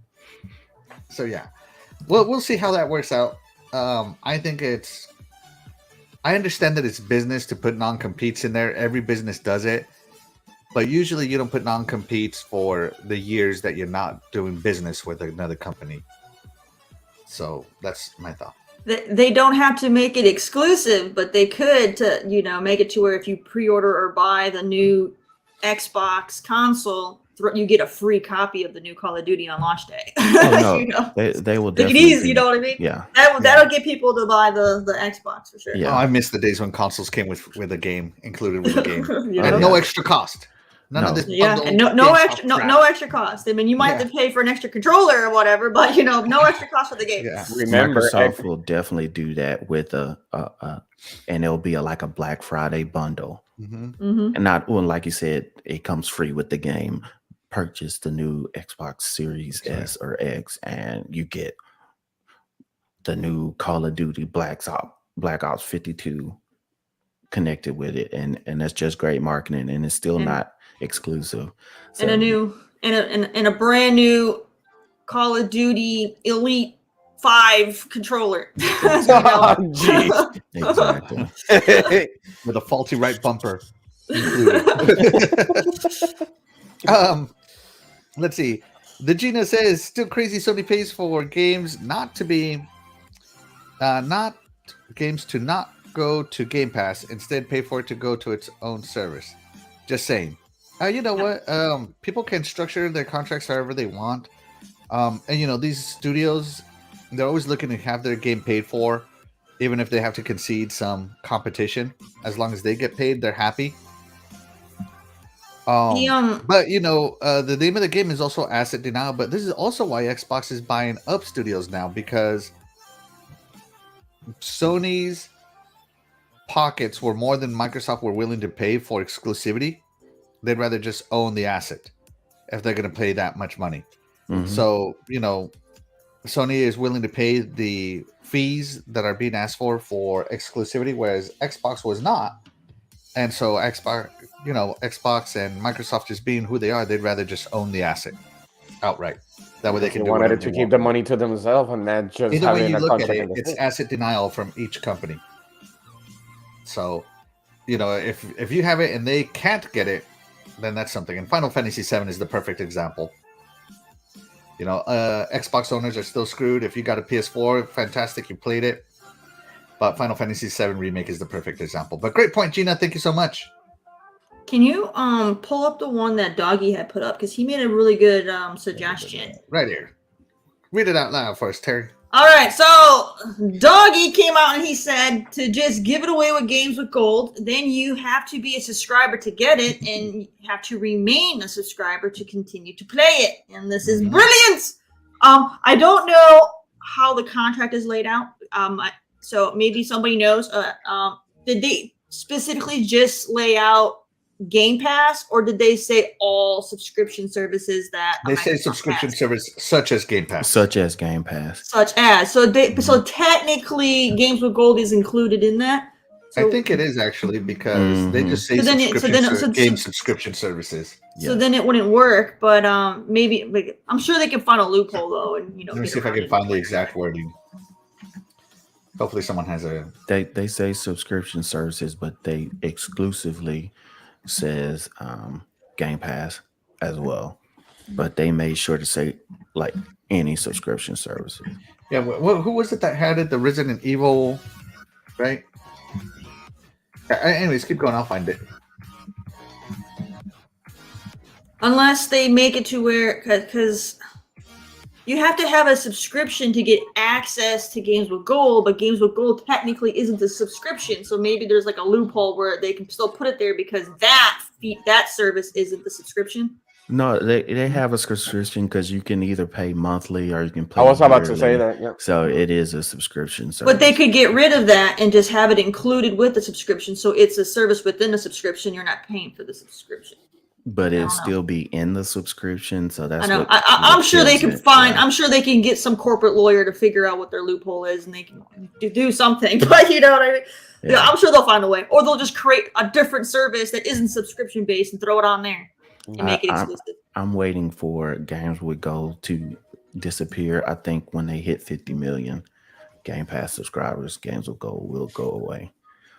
S1: So yeah, well, we'll see how that works out. I think I understand that it's business to put non-competes in there. Every business does it. But usually you don't put non-competes for the years that you're not doing business with another company. So that's my thought.
S2: They don't have to make it exclusive, but they could to make it to where if you pre-order or buy the new Xbox console, you get a free copy of the new Call of Duty on launch day.
S3: Oh no, they will
S2: Take it
S3: definitely.
S2: easy, you know what I mean?
S3: Yeah.
S2: That'll get people to buy the Xbox for sure.
S3: Yeah.
S1: Oh, I miss the days when consoles came with a game included with a game
S2: Yeah.
S1: and no extra cost. None of
S3: No.
S1: this.
S2: Yeah, and no extra cost. I mean, you might have to pay for an extra controller or whatever, but no extra cost for the game.
S1: Yeah.
S4: Remember,
S3: Microsoft will definitely do that with and it'll be like a Black Friday bundle.
S1: Mm-hmm.
S3: And not, well, like you said, it comes free with the game. Purchase the new Xbox Series S or X, and you get the new Call of Duty Black Ops 52 connected with it, and that's just great marketing, and it's still not exclusive. So,
S2: and a brand new Call of Duty Elite 5 controller.
S4: Jeez.
S3: exactly.
S1: With a faulty right bumper included. Let's see. The Gina says still crazy. Sony pays for games not to not go to Game Pass. Instead, pay for it to go to its own service. Just saying. You know what? People can structure their contracts however they want. And these studios, they're always looking to have their game paid for, even if they have to concede some competition. As long as they get paid, they're happy. But the name of the game is also asset denial. But this is also why Xbox is buying up studios now, because Sony's pockets were more than Microsoft were willing to pay for exclusivity. They'd rather just own the asset if they're going to pay that much money.
S3: Mhm.
S1: So Sony is willing to pay the fees that are being asked for exclusivity, whereas Xbox was not. And so Xbox and Microsoft just being who they are, they'd rather just own the asset outright. That way they can do
S4: wanted
S1: whatever
S4: to
S1: they
S4: keep
S1: want.
S4: the money to themselves and not just
S1: Either way
S4: having
S1: you
S4: a
S1: look at
S4: contract.
S1: it, it's asset denial from each company. So, if you have it and they can't get it, then that's something. And Final Fantasy VII is the perfect example. Xbox owners are still screwed. If you got a PS4, fantastic, you played it. But Final Fantasy VII Remake is the perfect example. But great point, Gina. Thank you so much.
S2: Can you pull up the one that Doggy had put up? Because he made a really good suggestion.
S1: Right here. Read it out loud for us, Terry.
S2: All right, so Doggy came out and he said to just give it away with games with gold. Then you have to be a subscriber to get it, and you have to remain a subscriber to continue to play it. And this is brilliant. I don't know how the contract is laid out. So maybe somebody knows. Did they specifically just lay out Game Pass, or did they say all subscription services that
S1: they say subscription service such as Game Pass?
S3: So
S2: technically Games with Gold is included in that. So,
S1: I think it is actually, because they just say game subscription services.
S2: So then it wouldn't work, but maybe I'm sure they can find a loophole though, and
S1: Let me see if I can find the exact wording. Hopefully someone has a.
S3: They say subscription services, but they exclusively says Game Pass as well. But they made sure to say like any subscription services.
S1: Yeah, who was it that had it? The Resident Evil, right? Anyways, keep going. I'll find it.
S2: Unless they make it to where, because you have to have a subscription to get access to Games with Gold, but Games with Gold technically isn't a subscription. So maybe there's like a loophole where they can still put it there because that service isn't the subscription.
S3: No, they have a subscription because you can either pay monthly or you can
S4: I
S3: pay
S4: was about to say
S3: yearly.
S4: that. Yeah.
S3: So it is a subscription service.
S2: But they could get rid of that and just have it included with the subscription, so it's a service within the subscription. You're not paying for the subscription.
S3: But
S2: I
S3: it
S2: don't know.
S3: still be in the subscription. So that's
S2: I know.
S3: what
S2: I'm sure they
S3: kills
S2: can
S3: it.
S2: find.
S3: Yeah.
S2: I'm sure they can get some corporate lawyer to figure out what their loophole is, and they can do something. But you know what I mean? Yeah, I'm sure they'll find a way, or they'll just create a different service that isn't subscription based and throw it on there and make it exclusive.
S3: I'm waiting for Games with Gold to disappear. I think when they hit 50 million Game Pass subscribers, Games with Gold will go away,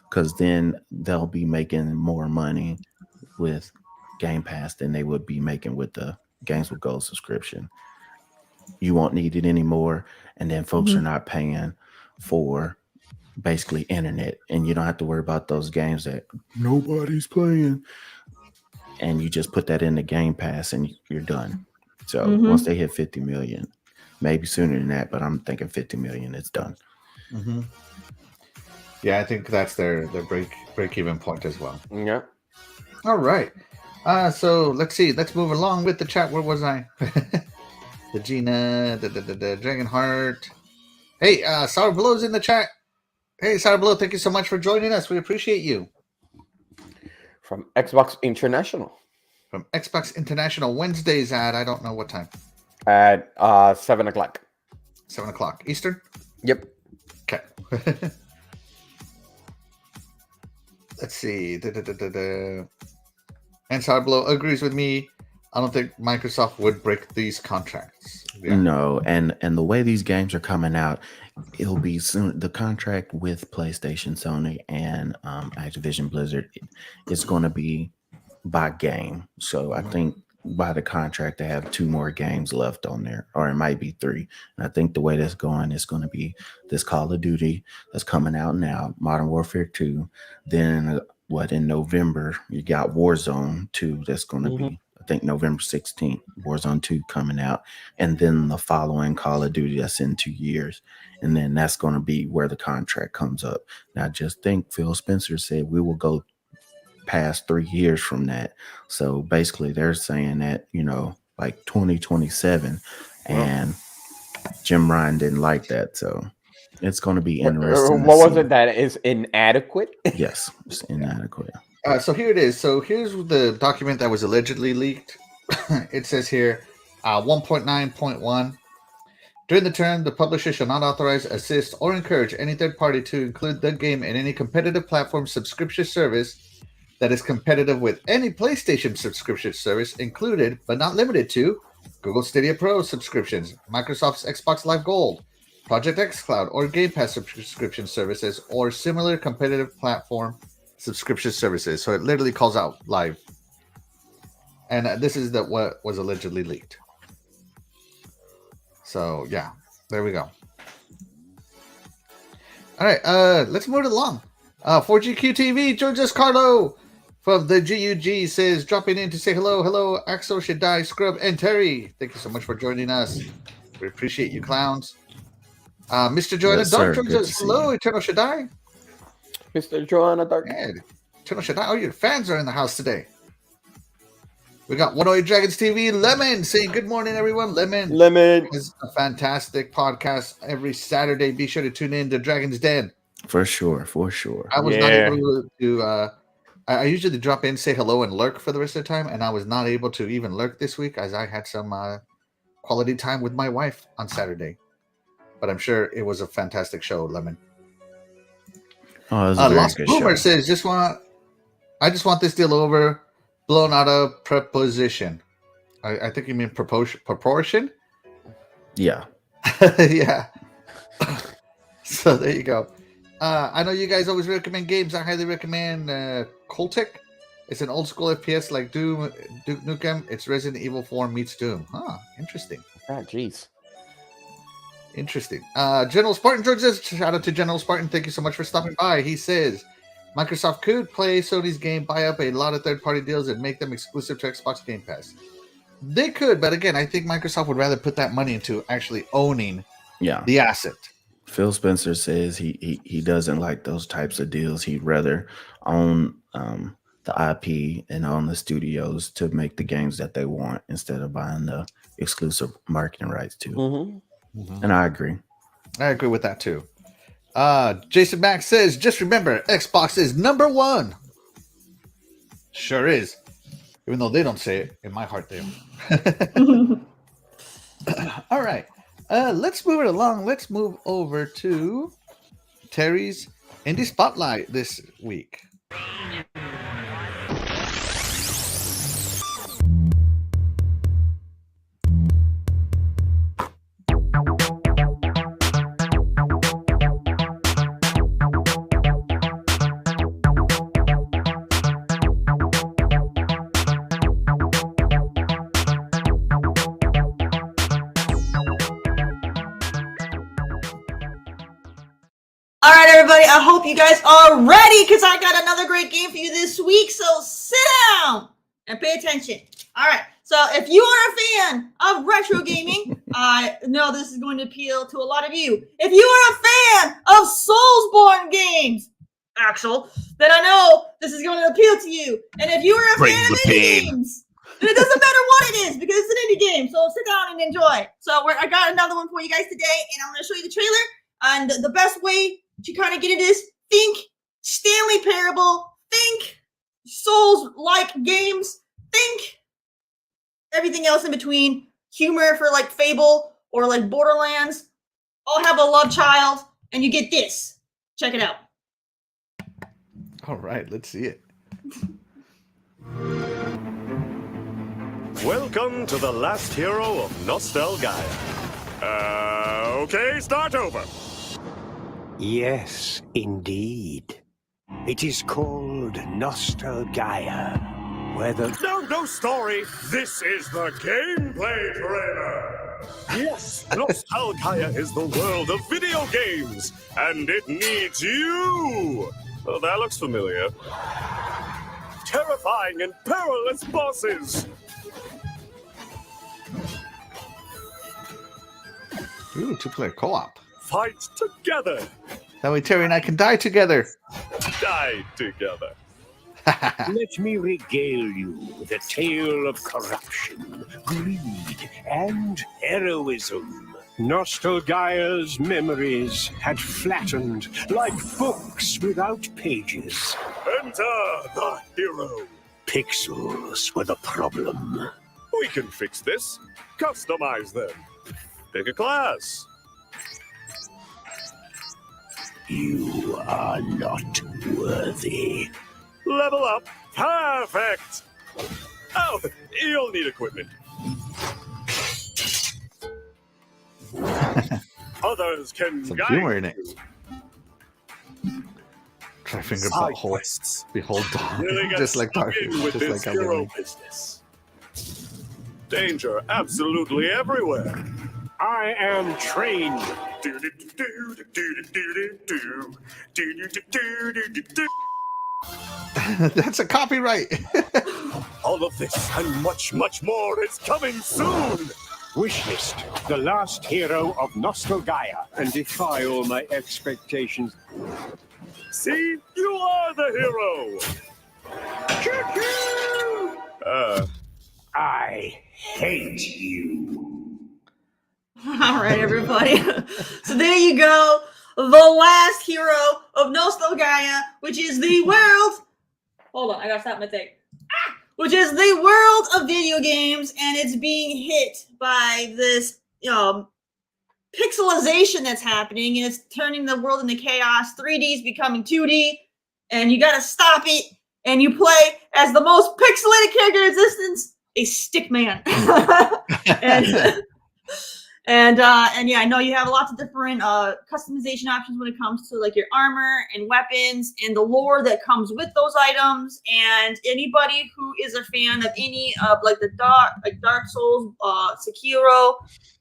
S3: because then they'll be making more money with Game Pass than they would be making with the Games with Gold subscription. You won't need it anymore, and then folks are not paying for basically internet, and you don't have to worry about those games that nobody's playing, and you just put that in the Game Pass and you're done. So once they hit 50 million, maybe sooner than that, but I'm thinking 50 million, it's done.
S1: Yeah, I think that's their break even point as well.
S4: Yeah.
S1: All right. So let's see. Let's move along with the chat. Where was I? The Gina, the Dragonheart. Hey, Sour Blow's in the chat. Hey, Sour Blow, thank you so much for joining us. We appreciate you.
S4: From Xbox International.
S1: From Xbox International, Wednesdays at I don't know what time.
S4: At 7 o'clock.
S1: 7 o'clock Eastern.
S4: Yep.
S1: Okay. Let's see. And Sour Blow agrees with me. I don't think Microsoft would break these contracts. Yeah.
S3: No, and the way these games are coming out, it'll be soon. The contract with PlayStation, Sony, and Activision Blizzard is going to be by game. So I think by the contract they have 2 more games left on there, or it might be 3. And I think the way that's going is going to be this Call of Duty that's coming out now, Modern Warfare 2. Then in November you got Warzone 2 that's going to be, I think, November 16th, Warzone 2 coming out, and then the following Call of Duty that's in 2 years, and then that's going to be where the contract comes up. Now, just think, Phil Spencer said we will go past 3 years from that. So basically, they're saying that, like 2027, and Jim Ryan didn't like that, so it's going to be interesting.
S4: What was it that is inadequate?
S3: Yes, it's inadequate.
S1: So here it is. So here's the document that was allegedly leaked. It says here, 1.9.1. During the term, the publisher shall not authorize, assist, or encourage any third party to include the game in any competitive platform subscription service that is competitive with any PlayStation subscription service, included but not limited to Google Stadia Pro subscriptions, Microsoft's Xbox Live Gold, Project xCloud, or Game Pass subscription services, or similar competitive platform subscription services. So it literally calls out live, and this is what was allegedly leaked. So yeah, there we go. All right, let's move it along. 4GQTV, Georges Carlo from the GUG says, dropping in to say hello, Axel, Shaddai, Scrub, and Terry. Thank you so much for joining us. We appreciate you, clowns. Mr. Joanna Dark says, hello, Eternal Shaddai.
S4: Mr. Joanna Dark.
S1: Yeah, Eternal Shaddai. Oh, your fans are in the house today. We got 108 Dragons TV, Lemon, saying good morning, everyone. Lemon is a fantastic podcast every Saturday. Be sure to tune in to Dragon's Den.
S3: For sure.
S1: I was not able to I usually drop in, say hello, and lurk for the rest of the time, and I was not able to even lurk this week as I had some quality time with my wife on Saturday. But I'm sure it was a fantastic show, Lemon.
S3: Oh, it was a very
S1: Lost
S3: good
S1: Boomer
S3: show.
S1: says, I just want this deal over, blown out of preposition. I think you mean proportion?
S3: Yeah.
S1: Yeah. So there you go. I know you guys always recommend games. I highly recommend Coolcat. It's an old school FPS like Doom, Duke Nukem. It's Resident Evil 4 meets Doom. Huh, interesting.
S4: Ah, jeez.
S1: Interesting. General Spartan George says, shout out to General Spartan. Thank you so much for stopping by. He says, Microsoft could play Sony's game, buy up a lot of third-party deals, and make them exclusive to Xbox Game Pass. They could, but again, I think Microsoft would rather put that money into actually owning the asset.
S3: Phil Spencer says he doesn't like those types of deals. He'd rather own the IP and own the studios to make the games that they want instead of buying the exclusive marketing rights too.
S4: Mm-hmm.
S3: And I agree.
S1: I agree with that too. Jason Max says, just remember, Xbox is number one. Sure is. Even though they don't say it, in my heart they are. All right. Let's move it along. Let's move over to Terri's Indie Spotlight this week.
S2: All right, everybody, I hope you guys are ready because I got another great game for you this week. So sit down and pay attention. All right, so if you are a fan of retro gaming, I know this is going to appeal to a lot of you. If you are a fan of Soulsborne games, Axel, then I know this is going to appeal to you. And if you are a fan of indie games, then it doesn't matter what it is because it's an indie game. So sit down and enjoy. So I got another one for you guys today, and I'm going to show you the trailer. And the best way to kind of get into this, think Stanley Parable, think Souls-like games, think everything else in between, humor for like Fable or like Borderlands, all have a love child, and you get this. Check it out.
S1: All right, let's see it.
S5: Welcome to the last hero of Nostalgaia. Okay, start over.
S6: Yes, indeed. It is called Nostalgaia, where the...
S5: No story. This is the gameplay trailer. Yes, Nostalgaia is the world of video games, and it needs you. Oh, that looks familiar. Terrifying and perilous bosses.
S1: Ooh, two-player co-op.
S5: Fight together.
S1: That way Terry and I can die together.
S5: Die together.
S6: Let me regale you with a tale of corruption, greed, and heroism. Nostalgia's memories had flattened like books without pages.
S5: Enter the hero.
S6: Pixels were the problem.
S5: We can fix this. Customize them. Pick a class.
S6: You are not worthy.
S5: Level up. Perfect. Oh, you'll need equipment. Others can
S1: Some
S5: guide
S1: humor in it.
S5: you.
S1: Try finger
S5: Side
S1: butthole.
S5: quests.
S1: Behold dog.
S5: Really get
S1: Just like
S5: stuck
S1: Dark.
S5: in with
S1: Just
S5: this
S1: like
S5: hero
S1: Elden.
S5: business. Danger absolutely everywhere.
S6: I am trained.
S1: That's a copyright.
S5: All of this and much, much more is coming soon.
S6: Wishlist, the last hero of Nostalgaia, and defy all my expectations.
S5: See, you are the hero. Choo-choo!
S6: I hate you.
S2: All right, everybody. So there you go. The last hero of Nostalgaia, which is the world. Hold on, I gotta stop my thing. Which is the world of video games, and it's being hit by this pixelization that's happening, and it's turning the world into chaos. 3D is becoming 2D, and you gotta stop it. And you play as the most pixelated character in existence, a stick man. And yeah, I know you have lots of different customization options when it comes to like your armor and weapons and the lore that comes with those items. And anybody who is a fan of any of like the Dark Souls, Sekiro,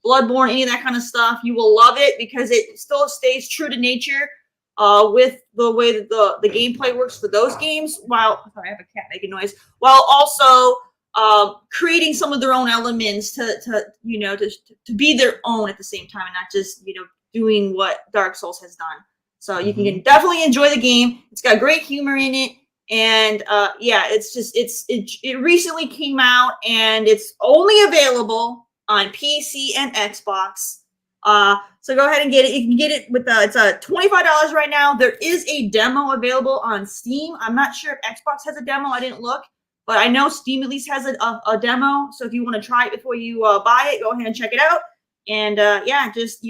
S2: Bloodborne, any of that kind of stuff, you will love it because it still stays true to nature with the way that the gameplay works for those games. While sorry, I have a cat making noise. While also creating some of their own elements to be their own at the same time, and not just doing what Dark Souls has done. So you can definitely enjoy the game. It's got great humor in it. And yeah, it recently came out, and it's only available on PC and Xbox. So go ahead and get it. You can get it with it's $25 right now. There is a demo available on Steam. I'm not sure if Xbox has a demo. I didn't look, but I know Steam at least has a demo. So if you want to try it before you buy it, go ahead and check it out. And yeah, just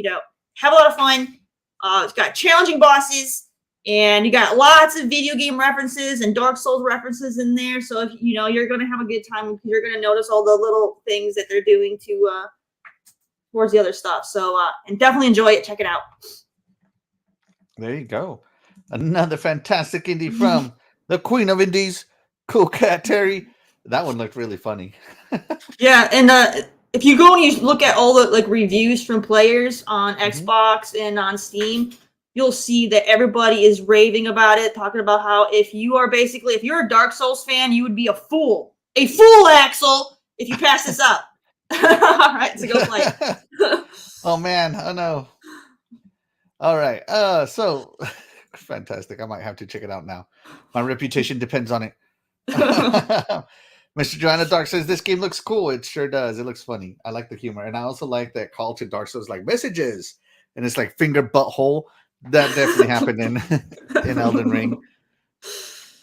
S2: have a lot of fun. It's got challenging bosses, and you got lots of video game references and Dark Souls references in there. So if you're gonna have a good time, because you're gonna notice all the little things that they're doing to towards the other stuff. So and definitely enjoy it. Check it out.
S1: There you go. Another fantastic indie from the Queen of Indies, Coolcat Terri. That one looked really funny.
S2: Yeah, and if you go and you look at all the reviews from players on Xbox and on Steam, you'll see that everybody is raving about it, talking about how if you're a Dark Souls fan, you would be a fool, Axel, if you pass this up. All right, so go play.
S1: Oh man, I know. All right, so fantastic. I might have to check it out now. My reputation depends on it. Mr. Joanna Dark says this game looks cool. It sure does. It looks funny. I like the humor, and I also like that call to Dark Souls, like messages, and it's like finger butthole. That definitely happened in Elden Ring.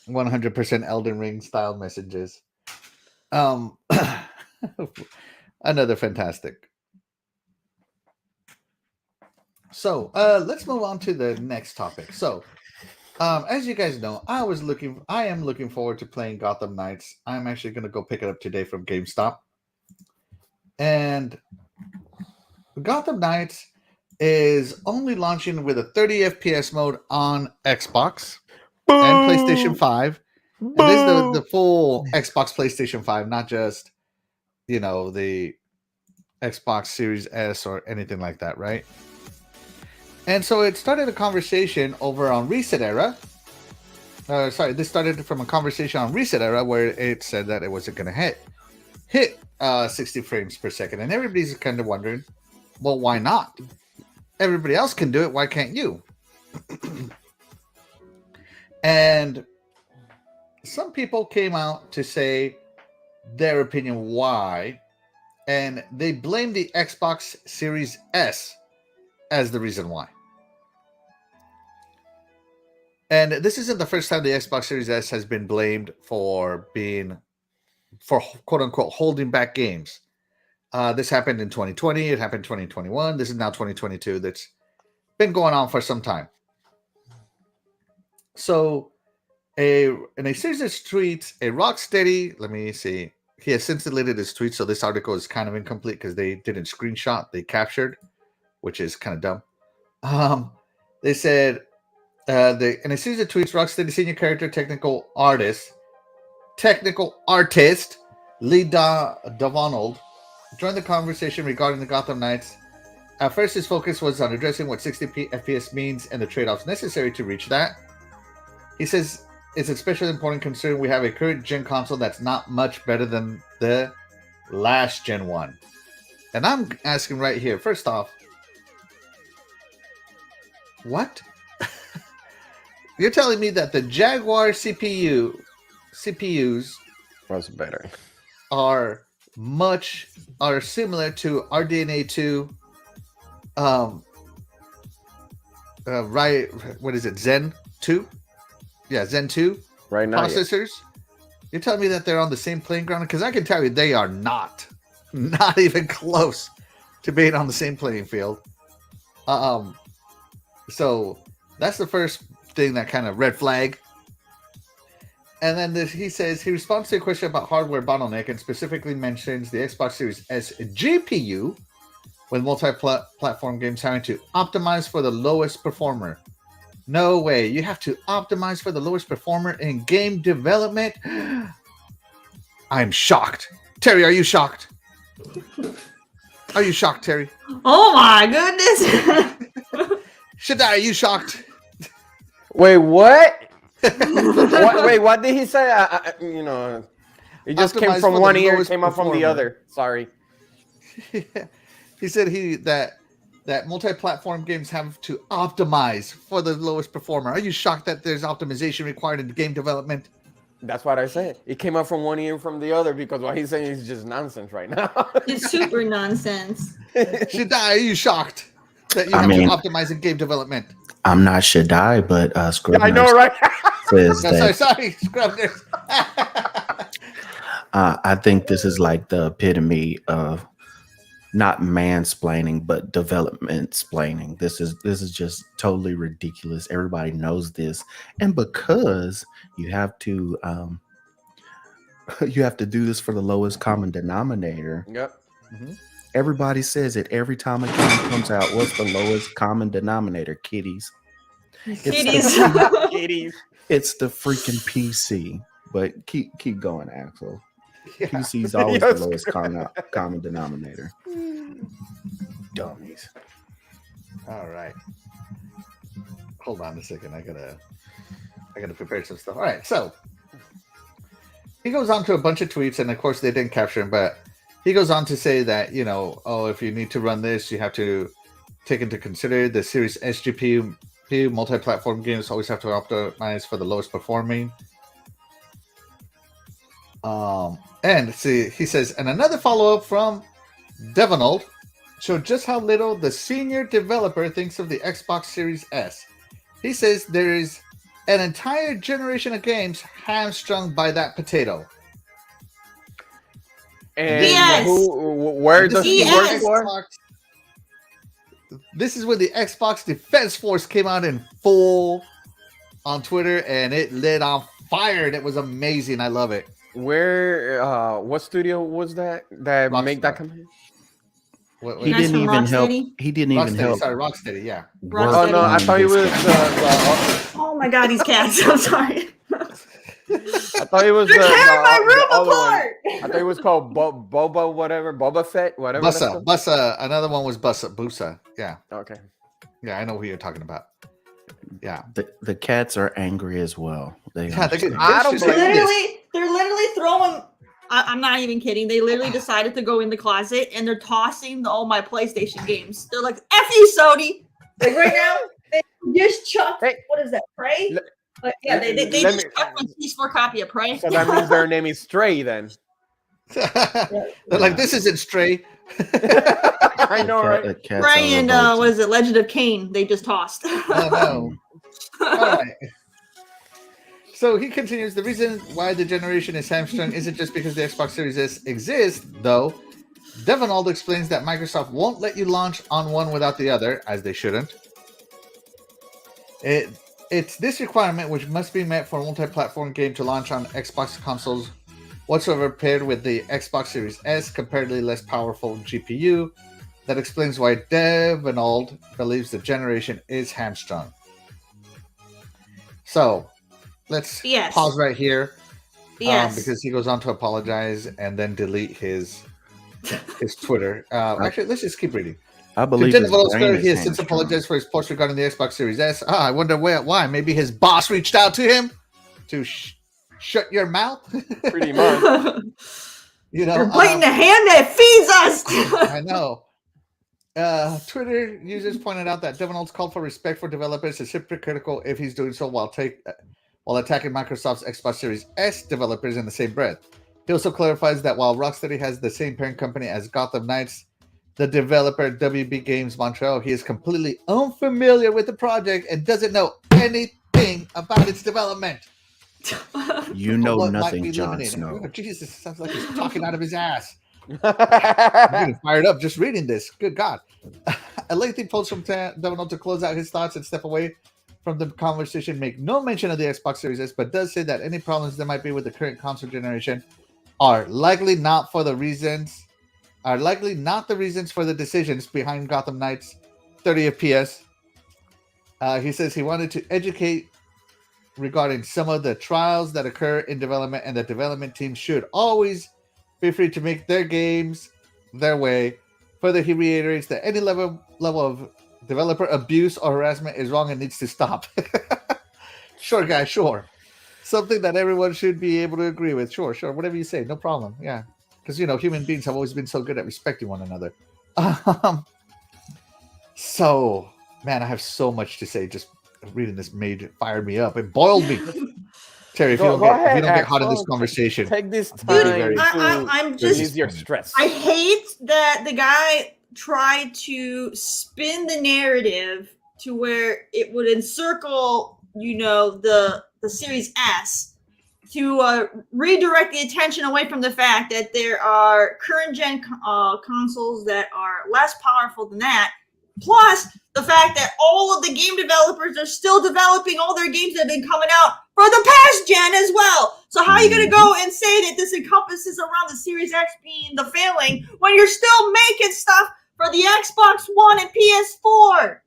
S1: 100% Elden Ring style messages. Another fantastic. So let's move on to the next topic. So as you guys know, I am looking forward to playing Gotham Knights. I'm actually going to go pick it up today from GameStop. And Gotham Knights is only launching with a 30 FPS mode on Xbox and PlayStation 5. And this is the full Xbox PlayStation 5, not just the Xbox Series S or anything like that, right? And so it started a conversation over on Reset Era. This started from a conversation on Reset Era where it said that it wasn't going to hit 60 frames per second. And everybody's kind of wondering, well, why not? Everybody else can do it. Why can't you? And some people came out to say their opinion why, and they blamed the Xbox Series S as the reason why. And this isn't the first time the Xbox Series S has been blamed for quote unquote holding back games. This happened in 2020. It happened in 2021. This is now 2022. That's been going on for some time. So in a series of tweets, a Rocksteady, let me see. He has since deleted his tweet, so this article is kind of incomplete because they didn't screenshot, they captured, which is kind of dumb. They said in a series of tweets, Rocksteady senior character technical artist Lee Davonald joined the conversation regarding the Gotham Knights. At first, his focus was on addressing what 60 FPS means and the trade-offs necessary to reach that. He says it's especially important considering we have a current gen console that's not much better than the last gen one. And I'm asking right here, first off, what? You're telling me that the Jaguar CPUs
S4: was better.
S1: are similar to RDNA 2 right, what is it, Zen 2? Yeah, Zen 2
S4: right now
S1: processors. You're telling me that they're on the same playing ground? Because I can tell you they are not even close to being on the same playing field. So that's the first thing that kind of red flag. And then he says he responds to a question about hardware bottleneck and specifically mentions the Xbox Series S GPU with multi-platform games having to optimize for the lowest performer. No way. You have to optimize for the lowest performer in game development? I'm shocked. Terry, are you shocked? Are you shocked, Terry?
S2: Oh my goodness.
S1: Shaddai, are you shocked?
S4: Wait, what? Wait, what did he say? It just came from one ear, came out from the other. Sorry.
S1: He said that multi-platform games have to optimize for the lowest performer. Are you shocked that there's optimization required in game development?
S4: That's what I said. It came out from one ear and from the other because what he's saying is just nonsense right now.
S2: It's super nonsense.
S1: Shaddai, are you shocked that you
S3: I
S1: have
S3: mean-
S1: to optimize in game development?
S3: I'm not Shaddai, but Scrub
S4: I know,
S3: Nurse
S4: right?
S3: says
S1: No,
S3: that
S1: sorry, scrub this.
S3: I think this is like the epitome of not mansplaining, but development splaining. This is just totally ridiculous. Everybody knows this, and because you have to you have to do this for the lowest common denominator.
S4: Yep.
S3: Everybody says it every time a game comes out. What's the lowest common denominator? Kitties.
S2: Kitties.
S4: Kitties.
S3: It's the freaking PC. But keep going, Axel.
S1: Yeah.
S3: PC is always
S4: Yes.
S3: the lowest common denominator. Dummies.
S1: All right. Hold on a second. I gotta prepare some stuff. All right, so he goes on to a bunch of tweets, and of course they didn't capture him, but he goes on to say that, if you need to run this, you have to take into consider the Series S GPU. Multi-platform games always have to optimize for the lowest performing. And see, he says, and another follow-up from Devanold showed just how little the senior developer thinks of the Xbox Series S. He says there is an entire generation of games hamstrung by that potato.
S4: And
S2: Yes.
S4: where does he
S2: Yes.
S4: work for?
S1: Xbox, this is when the Xbox Defense Force came out in full on Twitter, and it lit on fire, and it was amazing. I love it.
S4: Where? What studio was that make that
S1: Rockstar.
S4: come?
S3: He
S2: Nice
S3: didn't
S2: from
S3: even help.
S2: Rocksteady?
S3: He didn't even
S1: Rocksteady,
S3: help.
S1: sorry, Rocksteady, yeah.
S3: work
S2: Oh,
S4: Oh no, I
S3: on
S4: thought it
S3: this
S4: was
S3: game.
S2: Oh my god, these cats. I'm sorry.
S4: I thought it was
S2: They're tearing my
S4: the
S2: room
S4: other one.
S2: apart.
S4: I thought it was called Boba whatever, Boba Fett, whatever. that's called.
S1: Bussa. Another one was Busa. Yeah.
S4: Okay.
S1: Yeah, I know who you're talking about. Yeah.
S3: The cats are angry as well. They
S1: Yeah, they
S3: understand.
S4: I don't
S1: they're
S4: blame
S2: They're literally throwing. I'm not even kidding. They literally decided to go in the closet and they're tossing all my PlayStation games. They're like, "F you, Sony!" Like right now, they just chucked.
S4: Hey.
S2: What is that? Prey?
S4: Le-
S2: But yeah, they
S4: let
S2: just
S4: me-
S2: chucked my PS4 copy of Prey.
S4: So that means their name is Stray then.
S1: They're like, this isn't Stray.
S4: I know, right?
S3: The cats
S2: Prey
S3: are
S2: and
S3: revolting.
S2: what is it? Legend of Kane. They just tossed.
S1: Oh, no. All right. So he continues, the reason why the generation is hamstrung isn't just because the Xbox Series S exists, though. Devanold explains that Microsoft won't let you launch on one without the other, as they shouldn't. It's this requirement which must be met for a multi-platform game to launch on Xbox consoles whatsoever paired with the Xbox Series S, comparatively less powerful GPU. That explains why Devanold believes the generation is hamstrung. So, let's
S2: Yes.
S1: pause right here.
S2: Yes.
S1: Because he goes on to apologize and then delete his Twitter. Actually, let's just keep reading.
S3: I
S1: To
S3: believe his
S1: Devanold's
S3: brain
S1: credit,
S3: is
S1: he has since
S3: hamstrung.
S1: apologized for his post regarding the Xbox Series S. I wonder why. Maybe his boss reached out to him to shut your mouth.
S4: Pretty much.
S1: You know,
S2: You're biting the hand that feeds us.
S1: I know. Twitter users pointed out that Devanold's call for respect for developers is hypocritical if he's doing so while attacking Microsoft's Xbox Series S developers in the same breath. He also clarifies that while Rocksteady has the same parent company as Gotham Knights, the developer WB Games Montreal, he is completely unfamiliar with the project and doesn't know anything about its development.
S3: You know
S1: What might
S3: nothing,
S1: be
S3: Jon
S1: eliminated.
S3: Snow.
S1: Oh, Jesus, sounds like he's talking out of his ass. I'm getting fired up just reading this. Good God. A lengthy post from Devanold to close out his thoughts and step away from the conversation make no mention of the Xbox Series S, but does say that any problems there might be with the current console generation are likely not the reasons for the decisions behind Gotham Knights 30 FPS. He says he wanted to educate regarding some of the trials that occur in development, and the development team should always be free to make their games their way. Further, he reiterates that any level of developer abuse or harassment is wrong and needs to stop. Sure, guys, sure. Something that everyone should be able to agree with. Sure. Whatever you say, no problem. Yeah. Because, human beings have always been so good at respecting one another. So, man, I have so much to say. Just reading this fired me up. It boiled me. Terry, if you
S4: Go,
S1: don't
S4: go
S1: get if you
S4: ahead,
S1: don't get hot in this
S4: Axel.
S1: conversation,
S4: Take this
S1: I'll be
S4: time
S1: very-
S2: I'm
S4: to
S2: just-
S4: release your stress.
S2: I hate that the guy tried to spin the narrative to where it would encircle, the Series S to redirect the attention away from the fact that there are current gen consoles that are less powerful than that. Plus, the fact that all of the game developers are still developing all their games that have been coming out for the past gen as well. So how are you going to go and say that this encompasses around the Series X being the failing when you're still making stuff for the Xbox One and PS4?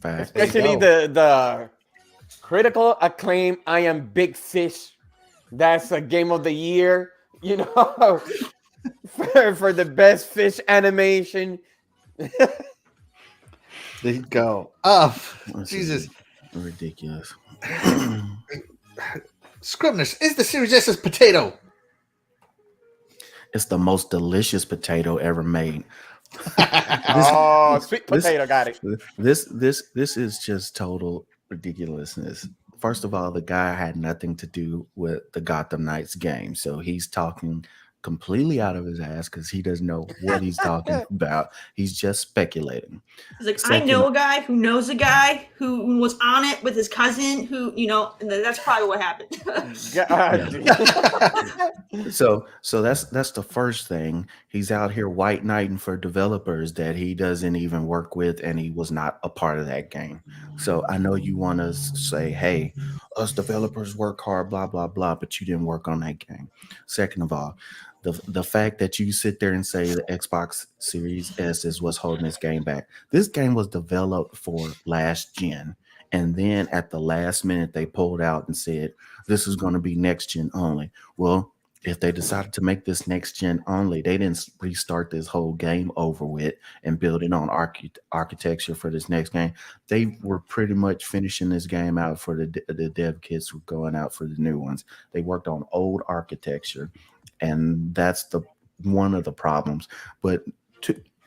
S3: Fact.
S4: Especially the critical acclaim I Am Big Fish. That's a game of the year, for the best fish animation.
S1: there you go. Oh,
S3: This
S1: Jesus.
S3: is ridiculous.
S1: Scribners, is the Series S's potato?
S3: It's the most delicious potato ever made.
S4: Sweet potato, got it.
S3: This is just total ridiculousness. First of all, the guy had nothing to do with the Gotham Knights game, so he's talking completely out of his ass because he doesn't know what he's talking about. He's just speculating.
S2: He's like, I know a guy who knows a guy who was on it with his cousin who, and that's probably what happened.
S3: So that's the first thing. He's out here white knighting for developers that he doesn't even work with, and he was not a part of that game. So I know you want to say, hey, us developers work hard, blah, blah, blah, but you didn't work on that game. Second of all, the fact that you sit there and say the Xbox Series S is what's holding this game back. This game was developed for last gen. And then at the last minute, they pulled out and said, this is going to be next gen only. Well, if they decided to make this next gen only, they didn't restart this whole game over with and build it on architecture for this next game. They were pretty much finishing this game out for the dev kits who were going out for the new ones. They worked on old architecture, and that's one of the problems. But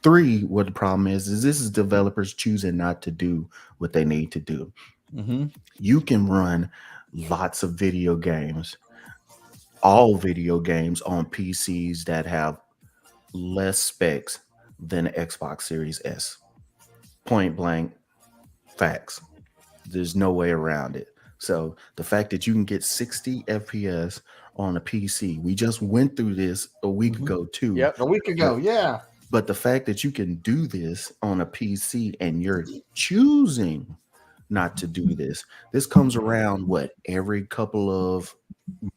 S3: three, what the problem is this is developers choosing not to do what they need to do.
S1: Mm-hmm.
S3: You can run lots of video games, all video games on PCs that have less specs than Xbox Series S. Point blank facts. There's no way around it. So the fact that you can get 60 FPS on a PC, we just went through this a week ago too.
S4: Yep,
S1: a week ago, yeah.
S3: But the fact that you can do this on a PC and you're choosing not to do this comes around every couple of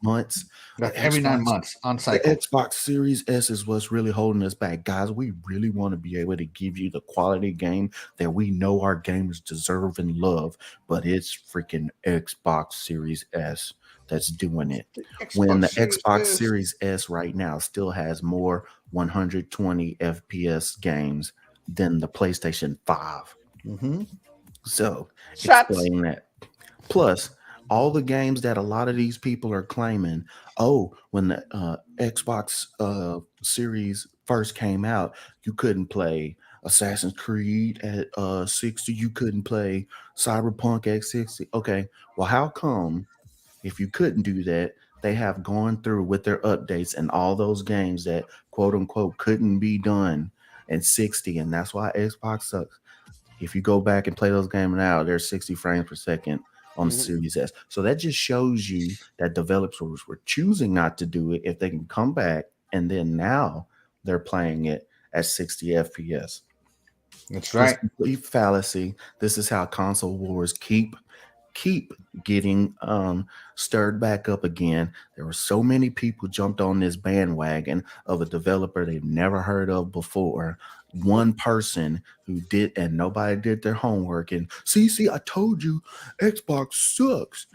S3: months,
S1: every 9 months on
S3: the
S1: cycle.
S3: Xbox Series S is what's really holding us back, guys. We really want to be able to give you the quality game that we know our gamers deserve and love, but it's freaking Xbox Series S that's doing it. When the Xbox Series S right now still has more 120 FPS games than the PlayStation 5.
S1: Mm-hmm.
S3: So
S4: Shots.
S3: explain that. Plus, all the games that a lot of these people are claiming, when the Xbox Series first came out, you couldn't play Assassin's Creed at 60. You couldn't play Cyberpunk at 60. Okay, well, how come if you couldn't do that, they have gone through with their updates and all those games that quote unquote couldn't be done at 60, and that's why Xbox sucks. If you go back and play those games now, they're 60 frames per second on the Series S. So that just shows you that developers were choosing not to do it if they can come back, and then now they're playing it at 60 FPS.
S1: That's right.
S3: It's complete fallacy. This is how console wars keep getting stirred back up again. There were so many people jumped on this bandwagon of a developer they've never heard of before. One person who did, and nobody did their homework, and see, I told you Xbox sucks.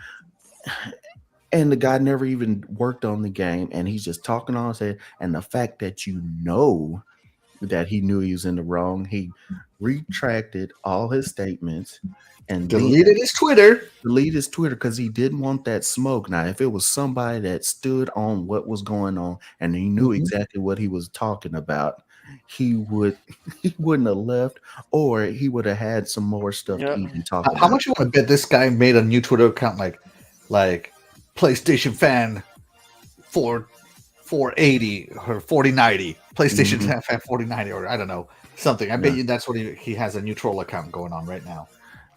S3: And the guy never even worked on the game, and he's just talking on his head. And the fact that you know that he knew he was in the wrong, he retracted all his statements and
S1: Deleted his Twitter
S3: because he didn't want that smoke. Now, if it was somebody that stood on what was going on and he knew exactly what he was talking about, he wouldn't have left, or he would have had some more stuff to even talk about.
S1: How much you want to bet this guy made a new Twitter account like, like PlayStation fan 480 or 4090, PlayStation
S3: Mhm.
S1: fan 4090, or I don't know, something. I bet
S3: Yeah.
S1: you that's what he has a new troll account going on right now.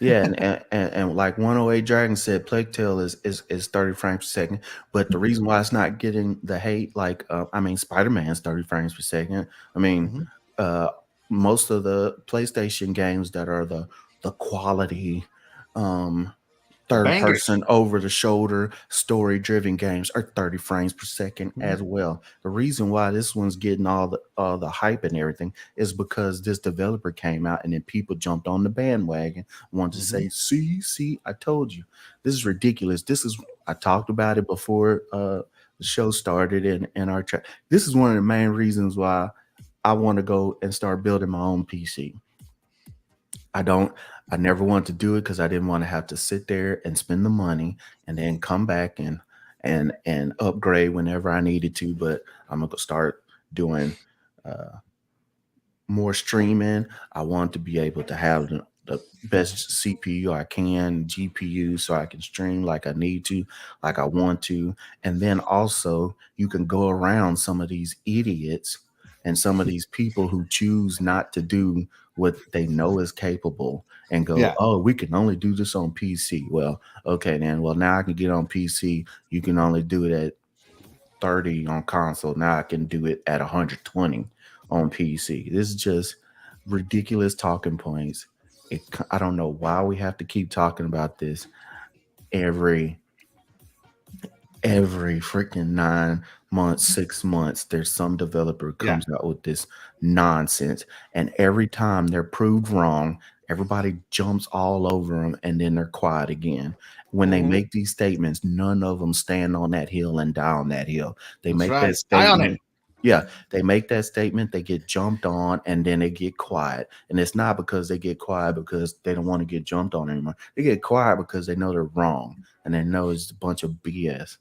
S3: Yeah, and like 108 Dragon said, Plague Tale is 30 frames per second. But the reason why it's not getting the hate, like I mean, Spider-Man's 30 frames per second. I mean,
S1: Mhm.
S3: uh, most of the PlayStation games that are the quality third
S1: Bangers.
S3: person over the shoulder story driven games are 30 frames per second
S1: Mhm.
S3: as well. The reason why this one's getting all the hype and everything is because this developer came out and then people jumped on the bandwagon, wanted to say, see, I told you, this is ridiculous. This is, I talked about it before the show started in our chat. This is one of the main reasons why I want to go and start building my own PC. I never wanted to do it because I didn't want to have to sit there and spend the money and then come back and upgrade whenever I needed to. But I'm gonna start doing uh, more streaming. I want to be able to have the best CPU I can, GPU, so I can stream like I need to, like I want to. And then also, you can go around some of these idiots and some of these people who choose not to do what they know is capable and go,
S1: Yeah.
S3: oh, we can only do this on PC. Well, okay, then. Well, now I can get on PC. You can only do it at 30 on console. Now I can do it at 120 on PC. This is just ridiculous talking points. I don't know why we have to keep talking about this every freaking 9 months, 6 months. There's some developer
S1: Yeah.
S3: comes out with this nonsense, and every time they're proved wrong, everybody jumps all over them, and then they're quiet again. When they make these statements, none of them stand on that hill and die on that hill. They
S1: That's
S3: make that
S1: right. Die on it.
S3: statement. Yeah, they make that statement, they get jumped on, and then they get quiet. And it's not because they get quiet because they don't want to get jumped on anymore. They get quiet because they know they're wrong and they know it's a bunch of BS.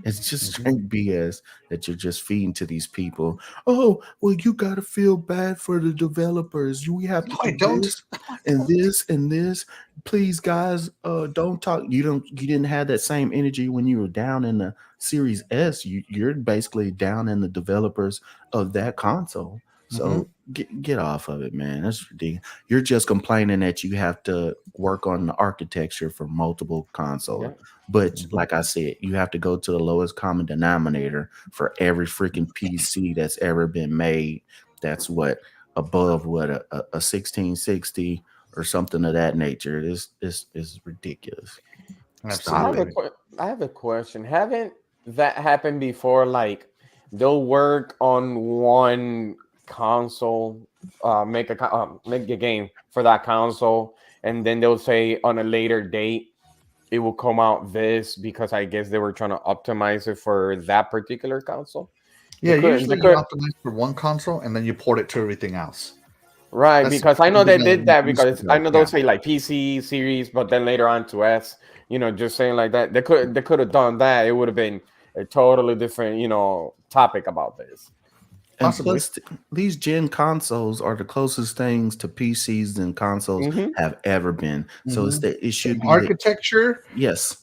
S3: It's just straight BS that you're just feeding to these people. Oh, well, you got to feel bad for the developers. We have to
S1: No, I
S3: do
S1: don't.
S3: this and this and this. Please, guys, don't talk. You didn't have that same energy when you were down in the Series S. You're basically down in the developers of that console. So get off of it, man. That's ridiculous. You're just complaining that you have to work on the architecture for multiple consoles.
S4: Yeah.
S3: But like I said, you have to go to the lowest common denominator for every freaking PC that's ever been made. That's what above what a 1660 or something of that nature. This is ridiculous. Stop
S1: Absolutely.
S3: it.
S4: I have a question. Haven't that happened before? Like they'll work on one console, make a game for that console, and then they'll say on a later date it will come out this because I guess they were trying to optimize it for that particular console.
S1: Yeah,
S4: They
S1: usually you
S4: could
S1: optimize for one console and then you port it to everything else.
S4: right
S1: That's
S4: because I know they did that because I know they'll
S1: yeah.
S4: say like PC series, but then later on to S, just saying like that. They could have done that. It would have been a totally different, topic about this.
S3: And
S1: Possibly.
S3: plus, these gen consoles are the closest things to PCs than consoles have ever been. So it should be
S1: architecture,
S3: yes.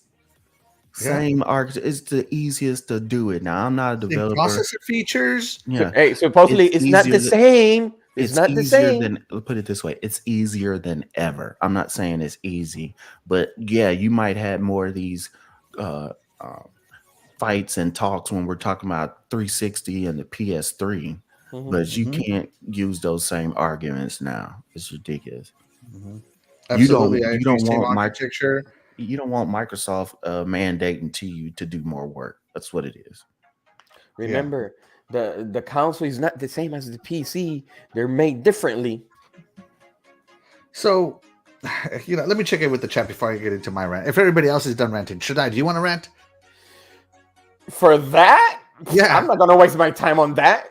S3: Same architecture. It's the easiest to do it. Now I'm not a
S1: the
S3: developer.
S1: processor features.
S3: Yeah,
S4: Hey, supposedly it's not
S3: easier
S4: the same. It's not the
S3: easier
S4: same.
S3: than, let's put it this way, it's easier than ever. I'm not saying it's easy, but yeah, you might have more of these uh, uh, fights and talks when we're talking about 360 and the PS3, but you can't use those same arguments now. It's ridiculous.
S1: Absolutely, I
S3: You
S1: agree.
S3: don't
S1: Same
S3: want
S1: architecture.
S3: you don't want Microsoft mandating to you to do more work. That's what it is.
S4: Remember, the console is not the same as the PC. They're made differently.
S1: So, let me check in with the chat before I get into my rant. If everybody else is done ranting, Shaddai, do you want to rant?
S4: For that,
S1: Yeah.
S4: I'm not gonna waste my time on that.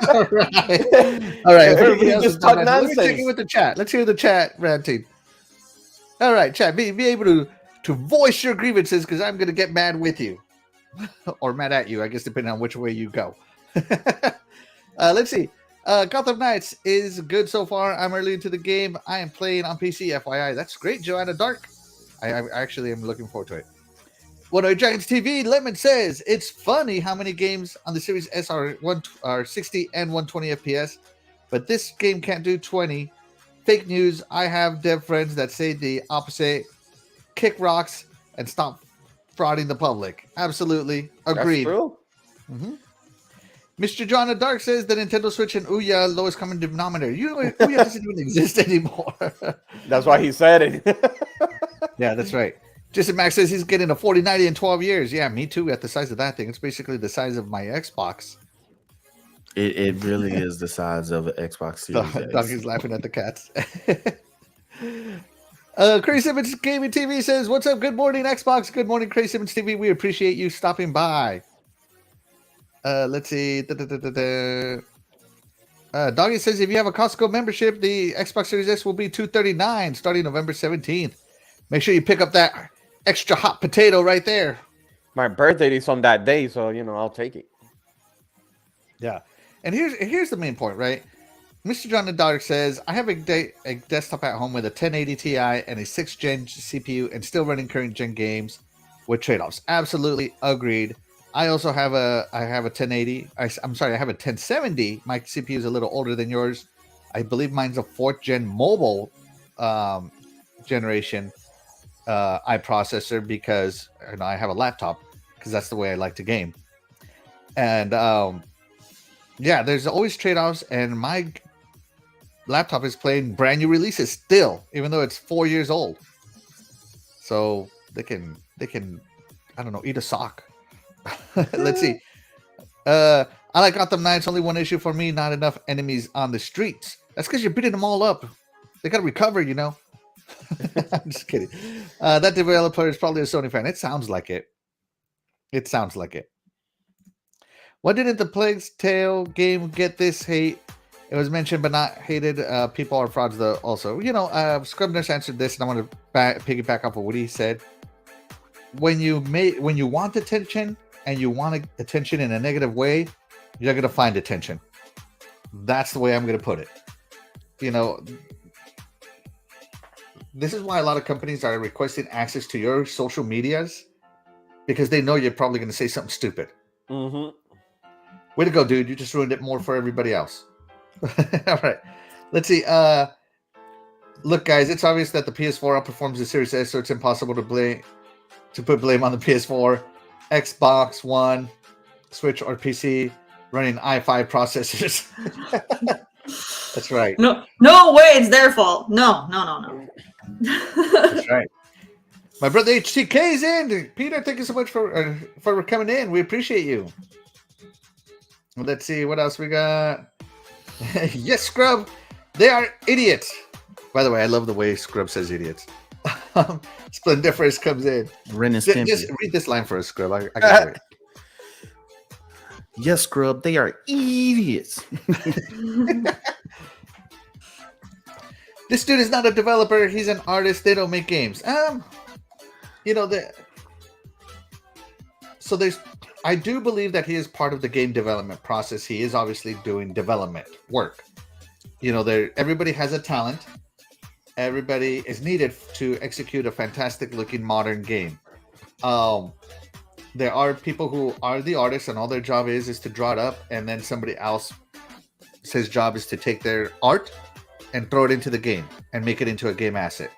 S1: All right. All right. If everybody
S4: You
S1: else
S4: just
S1: is done
S4: talk
S1: ranting, let me check in
S4: nonsense.
S1: with the chat. Let's hear the chat ranting. All right, chat. Be able to voice your grievances because I'm going to get mad with you or mad at you, I guess, depending on which way you go. Let's see. Gotham Knights is good so far. I'm early into the game. I am playing on PC, FYI. That's great, Joanna Dark. I actually am looking forward to it. One of Dragons TV, Lemon says it's funny how many games on the Series S are 60 and 120 FPS, but this game can't do 20. Fake news. I have dev friends that say the opposite. Kick rocks and stop frauding the public. Absolutely agreed.
S4: That's true.
S1: Mr. John the Dark says the Nintendo Switch and Ouya lowest common denominator. You know, Ouya doesn't even exist anymore.
S4: That's why he said it.
S1: Yeah, that's right. Jason Max says he's getting a 4090 in 12 years. Yeah, me too. At the size of that thing, it's basically the size of my Xbox.
S3: It really is the size of an Xbox Series X.
S1: Donkey's laughing at the cats. Crazy Simmons Gaming TV says, "What's up? Good morning, Xbox. Good morning, Crazy Simmons TV. We appreciate you stopping by." Let's see. Doggy says, "If you have a Costco membership, the Xbox Series X will be $239 starting November 17th. Make sure you pick up that extra hot potato right there."
S4: My birthday is on that day, so I'll take it.
S1: Yeah, and here's the main point, right? Mr. John the Dark says, "I have a desktop at home with a 1080 Ti and a 6th gen CPU and still running current gen games with trade-offs." Absolutely agreed. I also have a 1080. I'm sorry, I have a 1070. My CPU is a little older than yours. I believe mine's a 4th gen mobile generation iProcessor because I have a laptop because that's the way I like to game. And yeah, there's always trade-offs, and my laptop is playing brand new releases still, even though it's 4 years old. So they can I don't know, eat a sock. Let's see. I like Gotham Knights. Only one issue for me, not enough enemies on the streets. That's because you're beating them all up. They gotta recover, I'm just kidding. That developer is probably a Sony fan. It sounds like it. Why didn't the Plague's Tale game get this hate? It was mentioned but not hated. People are frauds though also. Scrubness answered this, and I want to piggyback off of what he said. When you want attention and you want attention in a negative way, you're going to find attention. That's the way I'm going to put it. This is why a lot of companies are requesting access to your social medias, because they know you're probably going to say something stupid.
S4: Mm-hmm.
S1: Way to go, dude. You just ruined it more for everybody else. All right. Let's see. Look, guys, it's obvious that the PS4 outperforms the Series S, so it's impossible to put blame on the PS4, Xbox One, Switch, or PC running i5 processors. That's right.
S2: No way it's their fault. No.
S1: That's right. My brother HTK's in. Peter, thank you so much for coming in. We appreciate you. Let's see what else we got. Yes, Scrub. They are idiots. By the way, I love the way Scrub says idiots. Splendiferous comes in.
S3: Ren and Stimpy.
S1: Just read this line for us, Scrub. I got it.
S3: Yes, Scrub. They are idiots.
S1: This dude is not a developer. He's an artist. They don't make games. I do believe that he is part of the game development process. He is obviously doing development work. Everybody has a talent. Everybody is needed to execute a fantastic looking modern game. There are people who are the artists and all their job is to draw it up, and then somebody else's job is to take their art and throw it into the game and make it into a game asset.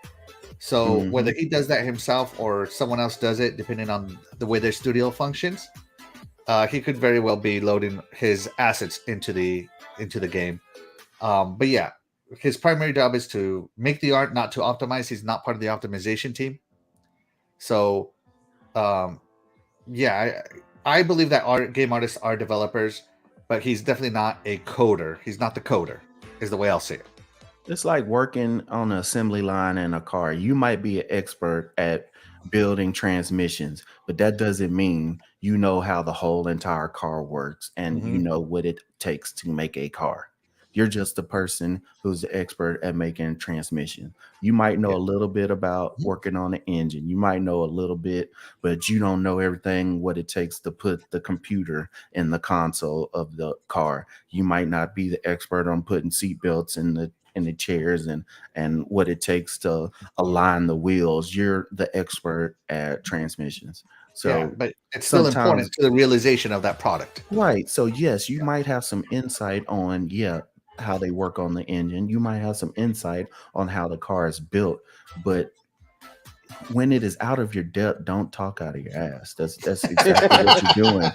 S1: So whether he does that himself or someone else does it, depending on the way their studio functions, he could very well be loading his assets into the game. But yeah, his primary job is to make the art, not to optimize. He's not part of the optimization team. So, yeah, I believe that game artists are developers, but he's definitely not a coder. He's not the coder, is the way I'll say it.
S3: It's like working on an assembly line in a car. You might be an expert at building transmissions, but that doesn't mean you know how the whole entire car works and you know what it takes to make a car. You're just a person who's the expert at making transmission. You might know a little bit about working on an engine. You might know a little bit, but you don't know everything what it takes to put the computer in the console of the car. You might not be the expert on putting seatbelts in and the chairs and what it takes to align the wheels. You're the expert at transmissions. So
S1: but it's still important to the realization of that product.
S3: Right. So yes, you might have some insight on how they work on the engine. You might have some insight on how the car is built, but when it is out of your depth, don't talk out of your ass. That's exactly what you're doing.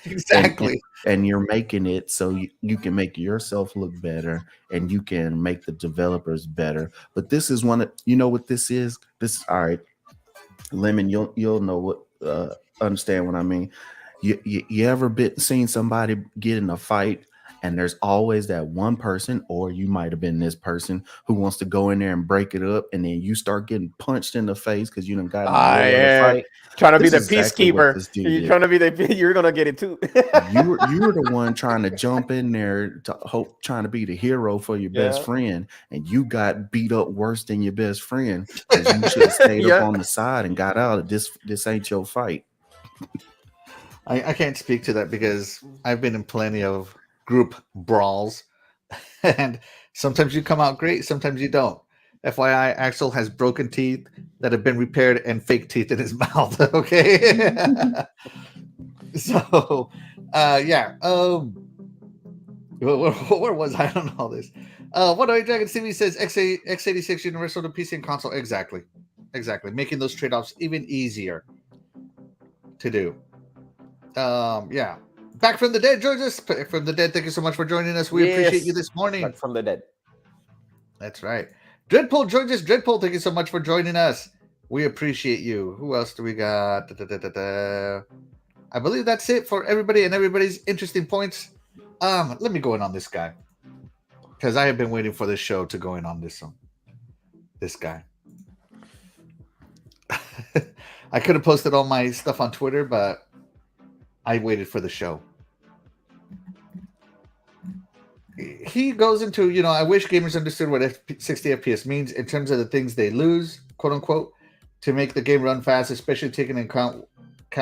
S1: Exactly.
S3: And you're making it so you can make yourself look better and you can make the developers better. But this is what this is? This is all right. Lemon, you'll know what understand what I mean. You ever seen somebody get in a fight and there's always that one person, or you might have been this person who wants to go in there and break it up, and then you start getting punched in the face because you done got in the fight.
S4: Trying to be the
S3: exactly
S4: peacekeeper. You're trying to be you're gonna get it too.
S3: you were the one trying to jump in there trying to be the hero for your best friend, and you got beat up worse than your best friend because you should have stayed up on the side and got out. This ain't your fight.
S1: I can't speak to that because I've been in plenty of group brawls, and sometimes you come out great, sometimes you don't. FYI, Axel has broken teeth that have been repaired and fake teeth in his mouth. Okay. So where was I on all this? What do I Dragon TV says x86 universal to PC and console. Exactly, making those trade-offs even easier to do. Back from the dead, Georges. From the dead, thank you so much for joining us. We appreciate you this morning.
S4: Back from the dead.
S1: That's right. Dreadpool, Georges. Dreadpool, thank you so much for joining us. We appreciate you. Who else do we got? I believe that's it for everybody and everybody's interesting points. Let me go in on this guy because I have been waiting for this show to go in on this one. This guy. I could have posted all my stuff on Twitter, but I waited for the show. He goes into, I wish gamers understood what 60 FPS means in terms of the things they lose, quote unquote, to make the game run fast, especially taking into account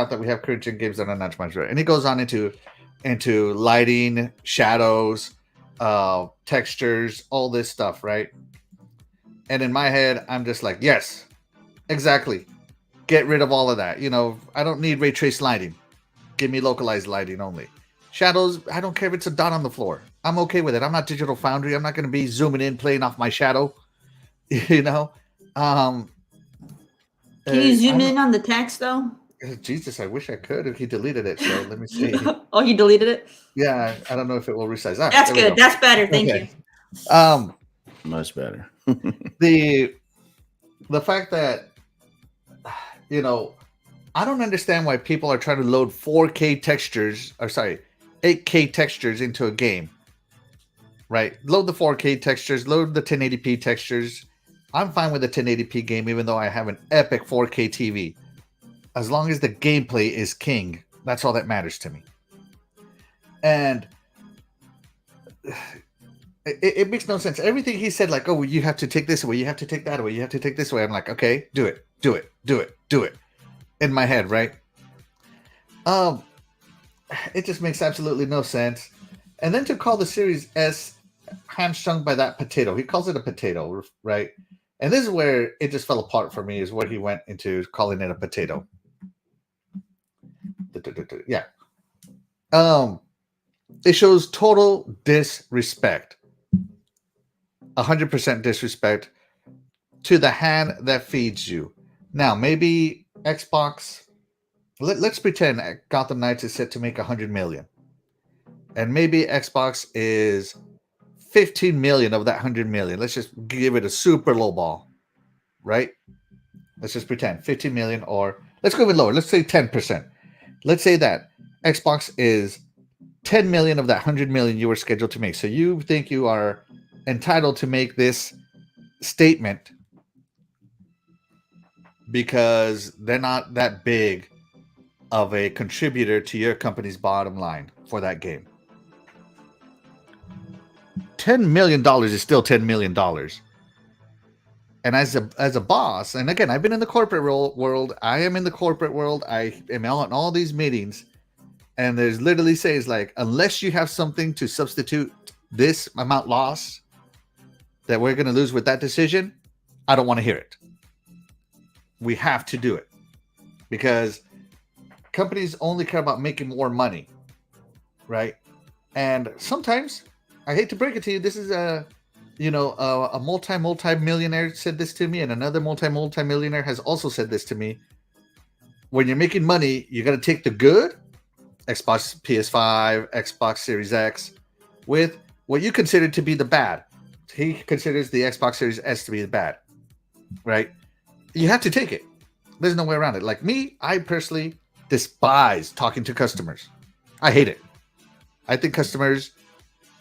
S1: that we have current gen games that are not much better. And he goes on into lighting, shadows, textures, all this stuff, right? And in my head, I'm just like, yes, exactly. Get rid of all of that. I don't need ray trace lighting. Give me localized lighting only. Shadows, I don't care if it's a dot on the floor. I'm okay with it. I'm not Digital Foundry. I'm not going to be zooming in, playing off my shadow. Can
S2: you zoom in on the text, though?
S1: Jesus, I wish I could if he deleted it. So let me see.
S2: Oh, he deleted it?
S1: Yeah, I don't know if it will resize.
S2: That's good. That's better. Thank you.
S3: Much better.
S1: The fact that, I don't understand why people are trying to load 4K textures, 8K textures into a game. Right? Load the 4K textures, load the 1080p textures. I'm fine with a 1080p game, even though I have an epic 4K TV. As long as the gameplay is king, that's all that matters to me. And it makes no sense. Everything he said, like, oh, you have to take this away, you have to take that away, you have to take this away. I'm like, okay, do it. In my head, right? It just makes absolutely no sense. And then to call the Series S hamstrung by that potato. He calls it a potato, right? And this is where it just fell apart for me, is where he went into calling it a potato. Yeah. It shows total disrespect. 100% disrespect to the hand that feeds you. Now, maybe Xbox, let's pretend Gotham Knights is set to make 100 million. And maybe Xbox is 15 million of that 100 million. Let's just give it a super low ball, right? Let's just pretend 15 million, or let's go even lower. Let's say 10%. Let's say that Xbox is 10 million of that 100 million you were scheduled to make. So you think you are entitled to make this statement because they're not that big of a contributor to your company's bottom line for that game. $10 million is still $10 million. And as a boss, and again, I've been in the corporate world. I am in the corporate world. I am on all these meetings. And there's literally says, like, unless you have something to substitute this amount lost, that we're going to lose with that decision, I don't want to hear it. We have to do it because companies only care about making more money, right? And sometimes, I hate to break it to you, this is a multi-millionaire said this to me, and another multi-millionaire has also said this to me. When you're making money, you got to take the good, Xbox, PS5, Xbox Series X, with what you consider to be the bad. He considers the Xbox Series S to be the bad, right? You have to take it. There's no way around it. Like me, I personally despise talking to customers. I hate it. I think customers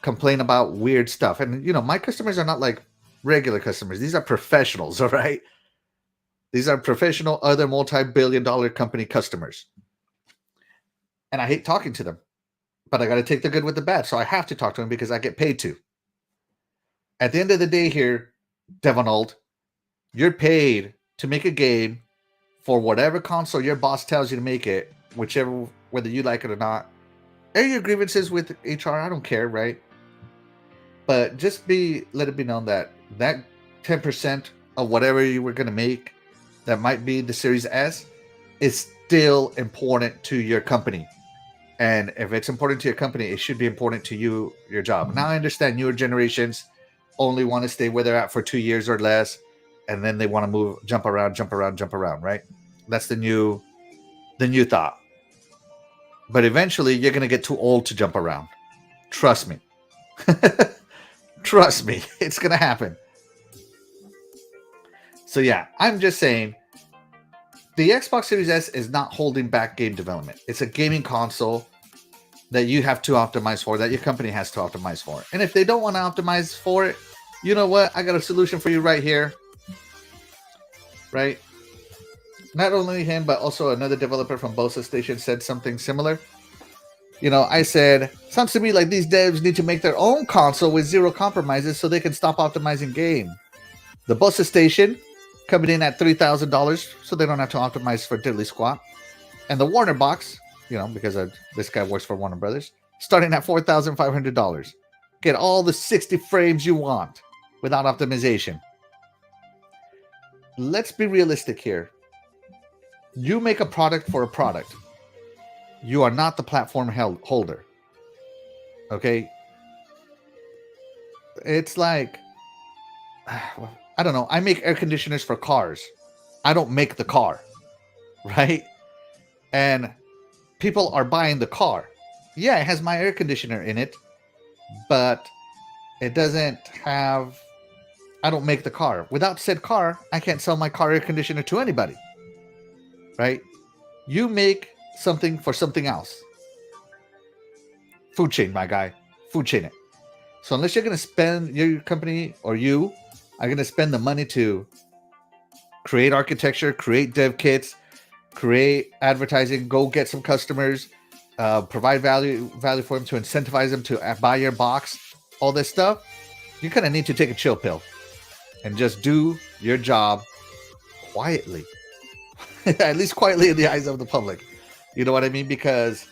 S1: complain about weird stuff. And, my customers are not like regular customers. These are professionals, all right? These are professional, other multi-billion-dollar company customers. And I hate talking to them. But I got to take the good with the bad. So I have to talk to them because I get paid to. At the end of the day here, Devonald, you're paid to make a game for whatever console your boss tells you to make it, whichever, whether you like it or not. Air your grievances with HR, I don't care, right? But just let it be known that 10% of whatever you were going to make that might be the Series S is still important to your company. And if it's important to your company, it should be important to you, your job. Now I understand newer generations only want to stay where they're at for 2 years or less, and then they want to jump around, right? That's the new thought. But eventually you're going to get too old to jump around. Trust me. Trust me, it's going to happen. So yeah, I'm just saying the Xbox Series S is not holding back game development. It's a gaming console that you have to optimize for, that your company has to optimize for. And if they don't want to optimize for it, you know what? I got a solution for you right here. Right? Not only him, but also another developer from Bosa Station said something similar. I said, sounds to me like these devs need to make their own console with zero compromises so they can stop optimizing game. The Bosa Station coming in at $3,000 so they don't have to optimize for diddly squat. And the Warner box, because this guy works for Warner Brothers, starting at $4,500. Get all the 60 frames you want without optimization. Let's be realistic here. You make a product for a product. You are not the platform holder. Okay? It's like, I don't know. I make air conditioners for cars. I don't make the car. Right? And people are buying the car. Yeah, it has my air conditioner in it, but it doesn't have... I don't make the car. Without said car, I can't sell my car air conditioner to anybody. Right? You make something for something else. Food chain, my guy. Food chain it. So unless you're going to spend, your company or you are going to spend the money to create architecture, create dev kits, create advertising, go get some customers, provide value for them, to incentivize them to buy your box, all this stuff, you kind of need to take a chill pill and just do your job quietly. At least quietly in the eyes of the public. You know what I mean? Because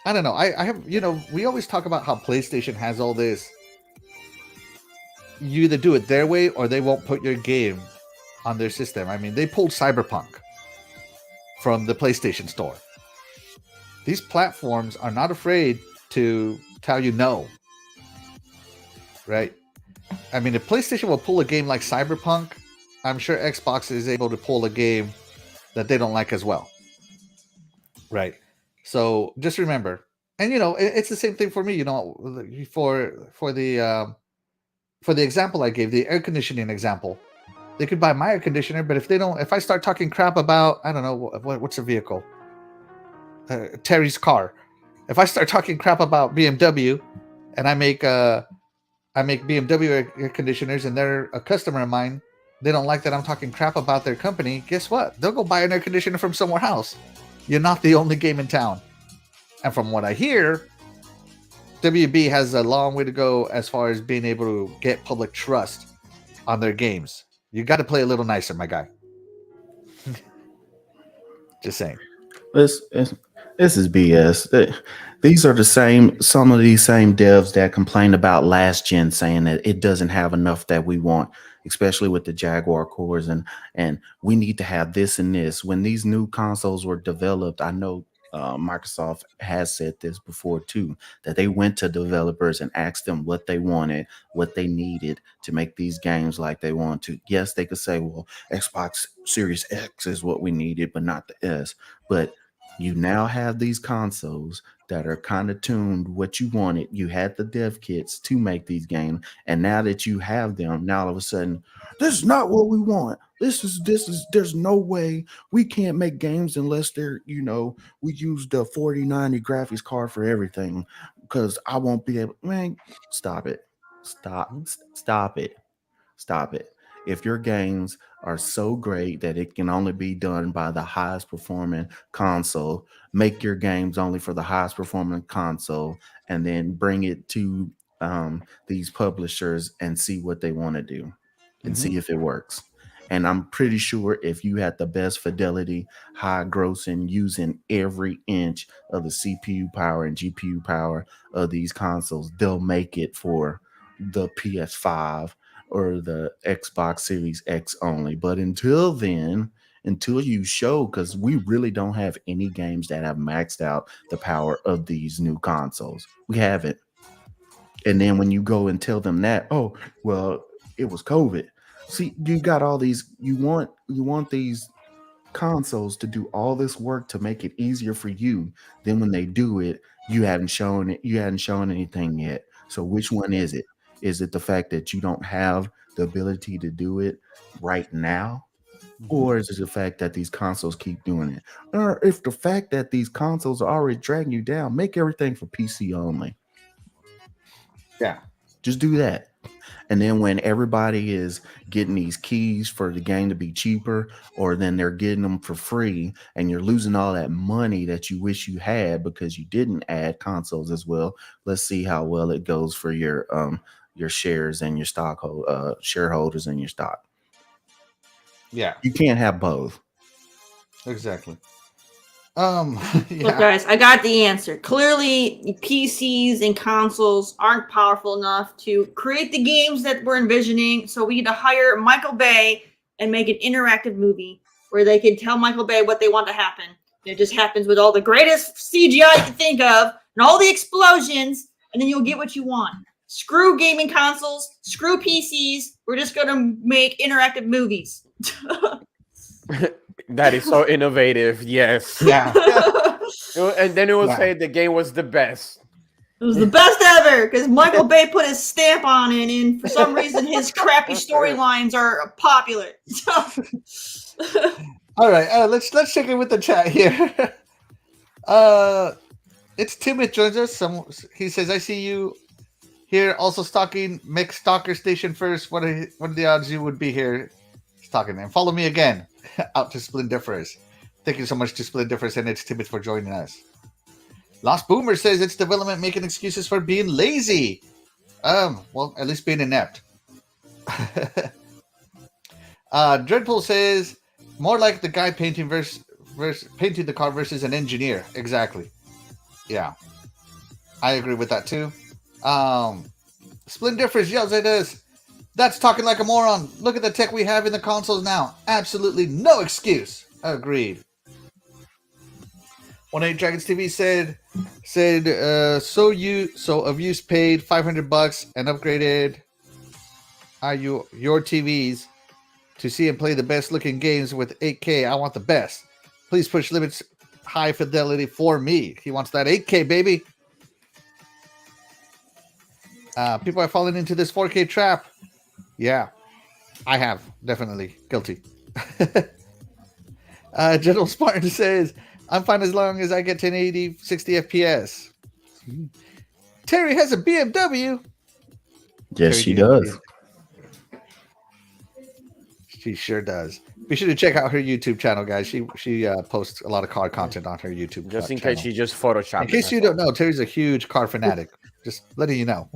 S1: I don't know. I have, we always talk about how PlayStation has all this. You either do it their way or they won't put your game on their system. I mean, they pulled Cyberpunk from the PlayStation Store. These platforms are not afraid to tell you no. Right? I mean, if PlayStation will pull a game like Cyberpunk, I'm sure Xbox is able to pull a game that they don't like as well. Right? So just remember, and it's the same thing for me. For the example I gave, the air conditioning example, they could buy my air conditioner, but if I start talking crap about, I don't know, what's a vehicle, Terry's car. If I start talking crap about BMW, and I make BMW air conditioners, and they're a customer of mine, they don't like that I'm talking crap about their company. Guess what? They'll go buy an air conditioner from somewhere else. You're not the only game in town. And from what I hear, WB has a long way to go as far as being able to get public trust on their games. You got to play a little nicer, my guy. Just saying.
S3: This is BS. These are the same, some of these same devs that complained about last gen, saying that it doesn't have enough that we want, especially with the Jaguar cores, and we need to have this and this. When these new consoles were developed, I know Microsoft has said this before too, that they went to developers and asked them what they wanted, what they needed to make these games like they want to. Yes, they could say, well, Xbox Series X is what we needed, but not the S. But you now have these consoles that are kind of tuned what you wanted. You had the dev kits to make these games, and now that you have them, now all of a sudden, this is not what we want. This is there's no way we can't make games unless they're, we use the 4090 graphics card for everything because I won't be able. Man, stop it. Stop it. Stop it. If your games are so great that it can only be done by the highest performing console, make your games only for the highest performing console and then bring it to these publishers and see what they want to do and see if it works. And I'm pretty sure if you had the best fidelity, high grossing, using every inch of the CPU power and GPU power of these consoles, they'll make it for the PS5 or the Xbox Series X only. But until then, until you show, because we really don't have any games that have maxed out the power of these new consoles. We haven't. And then when you go and tell them that, oh, well, it was COVID. See, you got all these, you want these consoles to do all this work to make it easier for you. Then when they do it, you hadn't shown anything yet. So which one is it? Is it the fact that you don't have the ability to do it right now? Or is it the fact that these consoles keep doing it? Or if the fact that these consoles are already dragging you down, make everything for PC only.
S1: Yeah.
S3: Just do that. And then when everybody is getting these keys for the game to be cheaper, or then they're getting them for free, and you're losing all that money that you wish you had because you didn't add consoles as well. Let's see how well it goes for your shares and your shareholders in your stock.
S1: Yeah,
S3: you can't have both.
S1: Exactly.
S2: Look, guys, I got the answer. Clearly, PCs and consoles aren't powerful enough to create the games that we're envisioning. So we need to hire Michael Bay and make an interactive movie where they can tell Michael Bay what they want to happen. And it just happens with all the greatest CGI you can think of and all the explosions, and then you'll get what you want. Screw gaming consoles, screw PCs. We're just going to make interactive movies.
S4: That is so innovative. Yes.
S1: Yeah.
S4: And then it will say the game was the best.
S2: It was the best ever because Michael Bay put his stamp on it, and for some reason his crappy storylines are popular.
S1: All right, let's check in with the chat here. It's Timothy joins us. He says, "I see you here, also stalking Mick Stalker Station first. What are the odds you would be here stalking? And follow me again out to Splendiferous. Thank you so much to Splendiferous, and it's Timothy for joining us." Lost Boomer says it's development making excuses for being lazy. Well, at least being inept. Dreadpool says more like the guy painting painting the car versus an engineer. Exactly. Yeah, I agree with that too. Splendiferous yells at us, "That's talking like a moron. Look at the tech we have in the consoles now. Absolutely no excuse." Agreed. 18 Dragons TV said so of use paid $500 and upgraded your TVs to see and play the best looking games with 8K. I want the best. Please push limits high fidelity for me. He wants that 8K, baby. People are falling into this 4K trap. Yeah, I have. Definitely. Guilty. General Spartan says, "I'm fine as long as I get 1080, 60 FPS. Terry has a BMW.
S3: Yes, she does.
S1: She sure does. Be sure to check out her YouTube channel, guys. She posts a lot of car content on her YouTube
S4: Just in
S1: channel.
S4: case she just photoshopped.
S1: In case you don't know, Terry's a huge car fanatic. Just letting you know.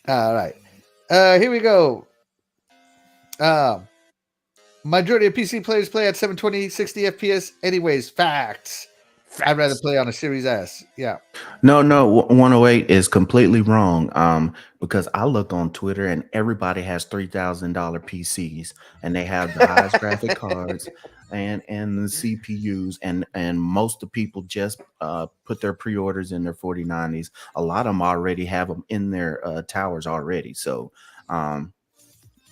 S1: All right. Here we go. Majority of PC players play at 720, 60 FPS. Anyways, facts. I'd rather play on a Series S. Yeah.
S3: No, 108 is completely wrong. Because I look on Twitter and everybody has $3,000 PCs and they have the highest graphic cards and the CPUs and most of the people just put their pre-orders in their 4090s. A lot of them already have them in their towers already. So the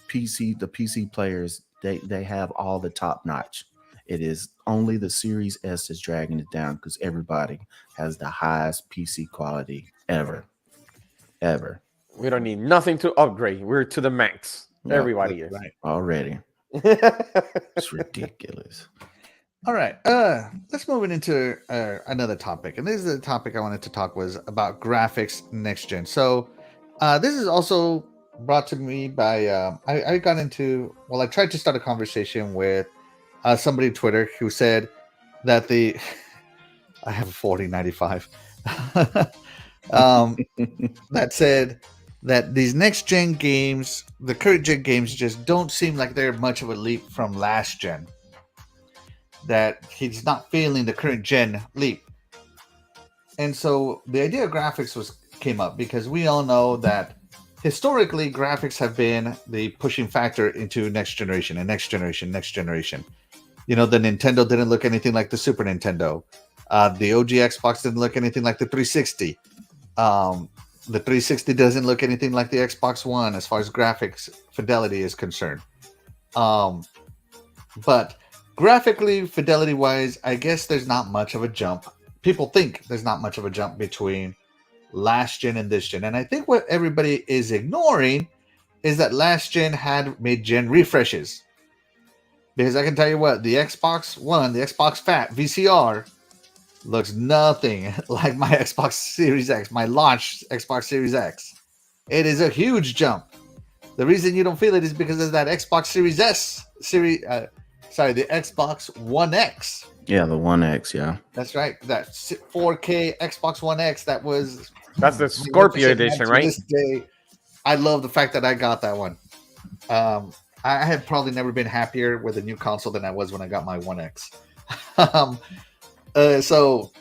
S3: PC players they have all the top notch. It is only the Series S is dragging it down because everybody has the highest PC quality ever.
S4: We don't need nothing to upgrade. We're to the max.
S3: No,
S4: Everybody is.
S1: Right.
S3: Already. It's ridiculous.
S1: All right. Let's move into another topic. And this is the topic I wanted to talk was about graphics next gen. So this is also brought to me by I tried to start a conversation with somebody on Twitter who said that I have a 4095 that said that these next gen games, the current gen games, just don't seem like they're much of a leap from last gen. That he's not feeling the current gen leap. And so the idea of graphics came up because we all know that historically graphics have been the pushing factor into next generation. You know, the Nintendo didn't look anything like the Super Nintendo. The OG Xbox didn't look anything like the 360. The 360 doesn't look anything like the Xbox One as far as graphics fidelity is concerned. But graphically, fidelity-wise, I guess there's not much of a jump. People think there's not much of a jump between last gen and this gen. And I think what everybody is ignoring is that last gen had mid-gen refreshes. Because I can tell you what, the Xbox One, the Xbox Fat VCR, looks nothing like my Xbox Series X, my launch Xbox Series X. It is a huge jump. The reason you don't feel it is because of that Xbox Series S, the Xbox One X.
S3: Yeah, the One X, yeah.
S1: That's right. That 4K Xbox One X,
S4: that's the Scorpio edition, right?
S1: This day, I love the fact that I got that one. I had probably never been happier with a new console than I was when I got my One X. So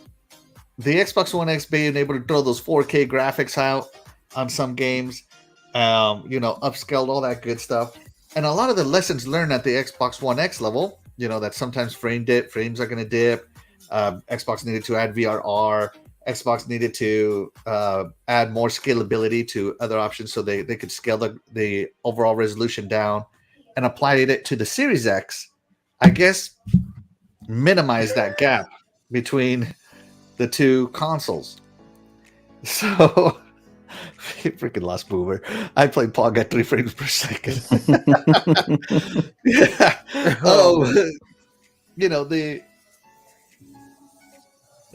S1: the Xbox One X being able to throw those 4K graphics out on some games, upscaled, all that good stuff. And a lot of the lessons learned at the Xbox One X level, that sometimes frames are going to dip. Xbox needed to add VRR. Xbox needed to add more scalability to other options so they could scale the overall resolution down and applied it to the Series X. I guess minimize that gap between the two consoles. So freaking lost boomer. I played Pog at 3 frames per second. Yeah.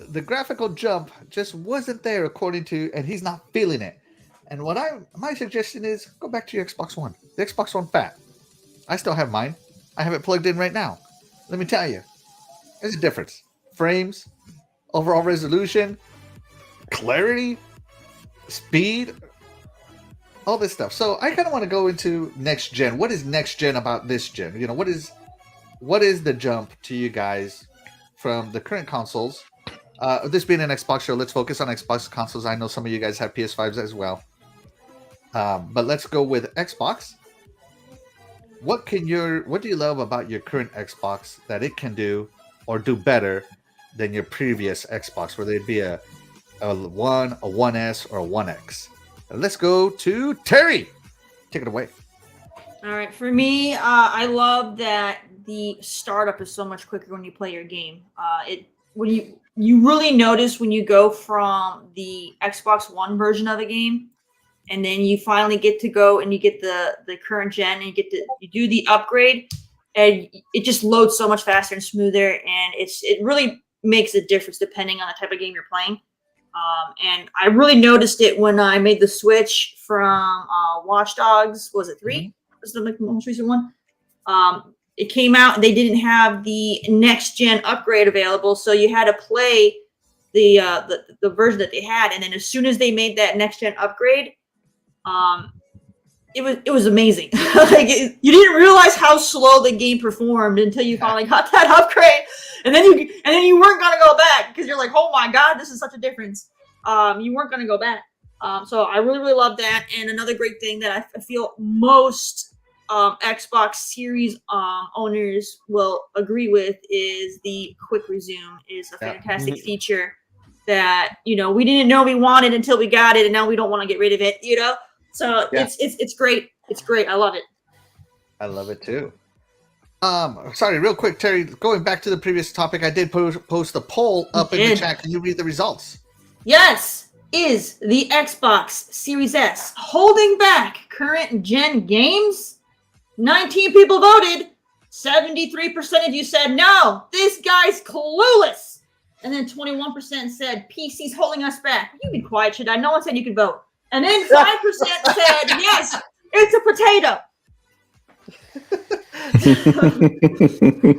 S1: The graphical jump just wasn't there according to, and he's not feeling it. And my suggestion is go back to your Xbox One, the Xbox One Fat. I still have mine. I have it plugged in right now. Let me tell you, there's a difference. Frames, overall resolution, clarity, speed, all this stuff. So I kind of want to go into next gen. What is next gen about this gen? What is the jump to you guys from the current consoles? This being an Xbox show, let's focus on Xbox consoles. I know some of you guys have PS5s as well. But let's go with Xbox. What do you love about your current Xbox that it can do or do better than your previous Xbox, whether it be a 1, a 1S, or a 1X? Let's go to Terry. Take it away.
S2: All right. For me, I love that the startup is so much quicker when you play your game. When you really notice when you go from the Xbox One version of the game, and then you finally get to go and you get the current gen, and you do the upgrade, and it just loads so much faster and smoother, and it really makes a difference depending on the type of game you're playing. And I really noticed it when I made the switch from Watch Dogs. Was it 3? Mm-hmm. Was the most recent one? It came out and they didn't have the next gen upgrade available, so you had to play the version that they had. And then as soon as they made that next gen upgrade, it was amazing. Like you didn't realize how slow the game performed until you finally got that upgrade, and then you weren't gonna go back because you're like, oh my god, this is such a difference. You weren't gonna go back. So I really love that. And another great thing that I feel most Xbox Series owners will agree with is the quick resume is a fantastic feature that we didn't know we wanted until we got it, and now we don't want to get rid of it. So it's great. It's great. I love it.
S1: I love it too. Sorry, real quick, Terry. Going back to the previous topic, I did post a poll up in the chat. Can you read the results?
S2: Yes. Is the Xbox Series S holding back current gen games? 19 people voted. 73% of you said no. This guy's clueless. And then 21% said PC's holding us back. You be quiet, Shaddai. No one said you could vote. And then 5% said yes, it's a potato.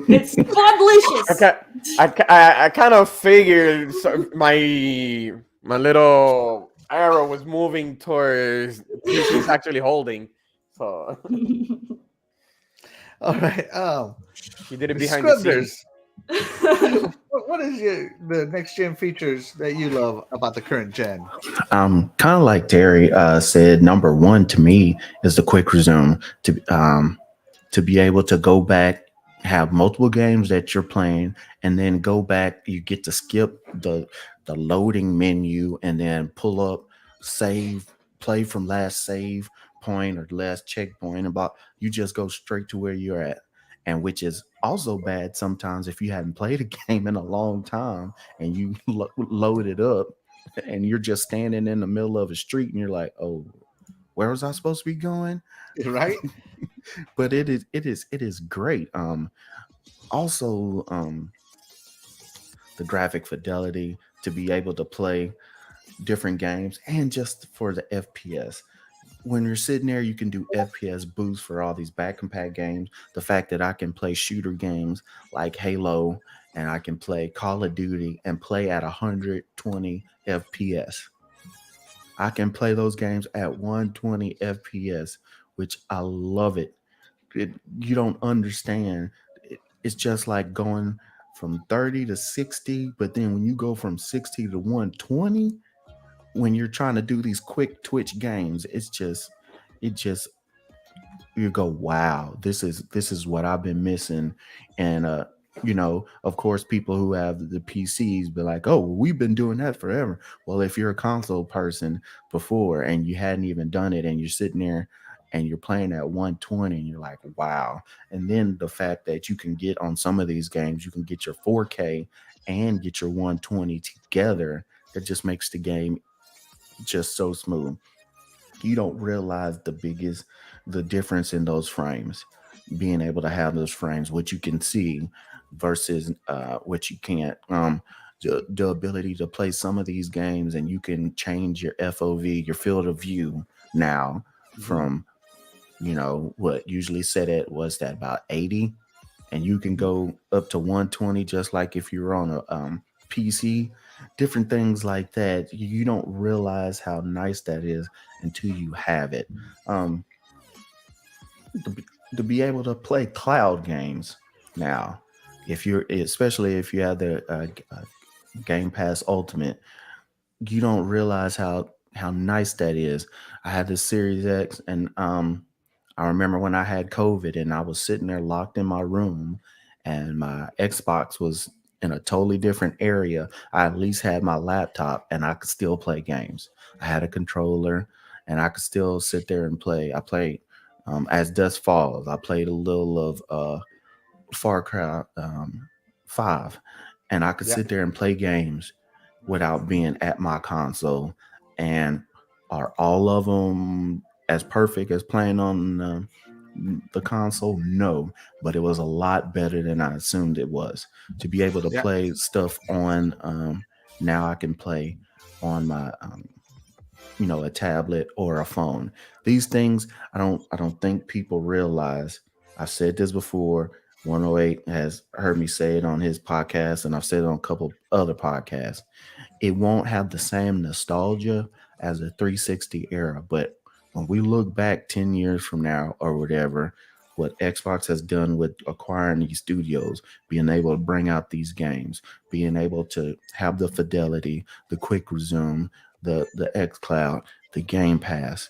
S2: It's delicious.
S4: Okay, I kind of figured my little arrow was moving towards PC's actually holding. So
S1: all right.
S4: He did it behind the scenes.
S1: What is the next gen features that you love about the current gen?
S3: Kind of like Terry said, number one to me is the quick resume to be able to go back, have multiple games that you're playing, and then go back. You get to skip the loading menu and then pull up, save, play from last save point or last checkpoint. You just go straight to where you're at. And which is also bad sometimes if you hadn't played a game in a long time and you load it up and you're just standing in the middle of a street and you're like, oh, where was I supposed to be going?
S1: Right.
S3: But it is great. Also, the graphic fidelity to be able to play different games and just for the FPS. When you're sitting there, you can do FPS boosts for all these back compat games. The fact that I can play shooter games like Halo and I can play Call of Duty and play at 120 FPS. I can play those games at 120 FPS, which I love it. You don't understand. It's just like going from 30 to 60, but then when you go from 60 to 120, when you're trying to do these quick twitch games, it just you go, wow, this is what I've been missing. And of course, people who have the PCs be like, oh, we've been doing that forever. Well, if you're a console person before and you hadn't even done it and you're sitting there and you're playing at 120 and you're like, wow. And then the fact that you can get on some of these games, you can get your 4K and get your 120 together, it just makes the game just so smooth. You don't realize the difference in those frames, being able to have those frames, what you can see versus what you can't. The ability to play some of these games and you can change your FOV, your field of view now from what usually set at was that about 80, and you can go up to 120 just like if you're on a PC. Different things like that. You don't realize how nice that is until you have it. To be able to play cloud games now, especially if you have the Game Pass Ultimate, you don't realize how nice that is. I had this Series X, and I remember when I had COVID and I was sitting there locked in my room, and my Xbox was in a totally different area. I at least had my laptop and I could still play games. I had a controller and I could still sit there and play. I played As Dusk Falls. I played a little of Far Cry 5, and I could sit there and play games without being at my console. And are all of them as perfect as playing on the console? No, but it was a lot better than I assumed it was. To be able to play stuff on now I can play on my a tablet or a phone. These things I don't think people realize. I've said this before. 108 has heard me say it on his podcast, and I've said it on a couple other podcasts. It won't have the same nostalgia as the 360 era, but when we look back 10 years from now or whatever, what Xbox has done with acquiring these studios, being able to bring out these games, being able to have the fidelity, the quick resume, the xCloud, the Game Pass.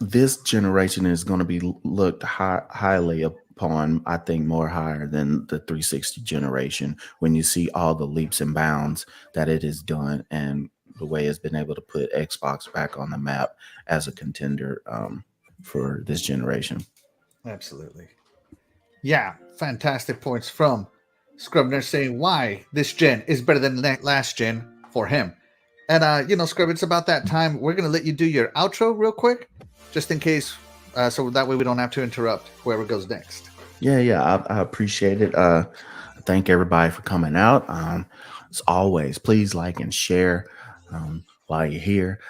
S3: This generation is going to be looked highly upon, I think more higher than the 360 generation, when you see all the leaps and bounds that it has done and the way it's been able to put Xbox back on the map as a contender for this generation.
S1: Absolutely. Yeah, fantastic points from Scrubner saying why this gen is better than last gen for him. And, Scrub, it's about that time. We're going to let you do your outro real quick, just in case, so that way we don't have to interrupt whoever goes next.
S3: Yeah, I appreciate it. Thank everybody for coming out. As always, please like and share while you're here.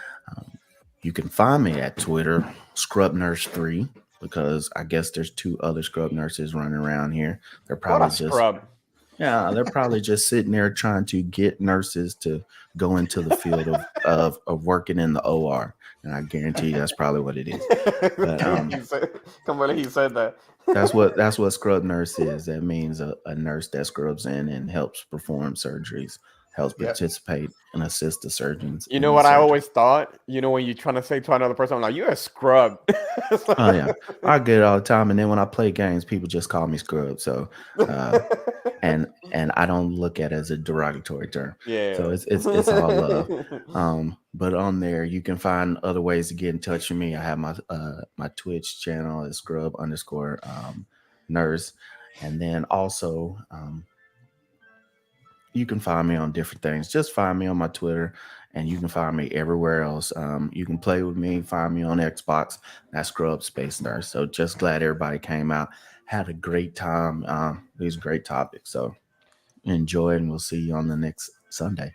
S3: You can find me at Twitter, ScrubNurse3, because I guess there's 2 other scrub nurses running around here. They're probably they're probably just sitting there trying to get nurses to go into the field of working in the OR. And I guarantee you that's probably what it is. But,
S4: he said that.
S3: That's what scrub nurse is. That means a nurse that scrubs in and helps perform surgeries, helps participate and assist the surgeons.
S4: You know what I always thought? You know, when you're trying to say to another person, I'm like, you're a scrub.
S3: Oh yeah, I get it all the time. And then when I play games, people just call me scrub. So, and I don't look at it as a derogatory term. Yeah. So it's all love. But on there, you can find other ways to get in touch with me. I have my Twitch channel is scrub_nurse, and then also you can find me on different things. Just find me on my Twitter, and you can find me everywhere else. You can play with me, find me on Xbox. That's Scrub Space Nurse. So just glad everybody came out, had a great time. These great topics. So enjoy, and we'll see you on the next Sunday.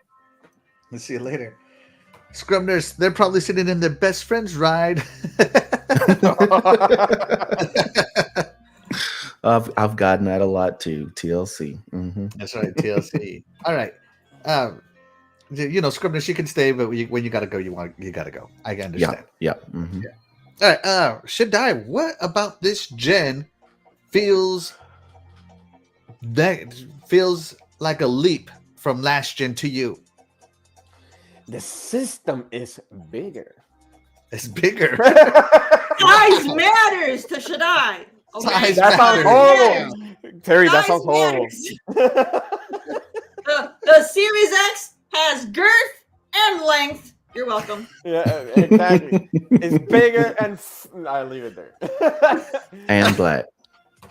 S1: We'll see you later. Scrub Nurse, they're probably sitting in their best friend's ride.
S3: I've gotten that a lot too. TLC. Mm-hmm.
S1: That's right, TLC. All right. Scrub Nurse, you can stay, but when you gotta go, you gotta go. I can understand.
S3: Yeah. Mm-hmm.
S1: All right. Shaddai, what about this gen feels like a leap from last gen to you?
S4: The system is bigger.
S1: It's bigger.
S2: Size matters to Shaddai. Okay?
S4: That sounds horrible. Terry, that sounds horrible.
S2: The Series X has girth and length. You're welcome.
S4: Yeah, exactly. It's bigger and I'll leave it there.
S3: And black.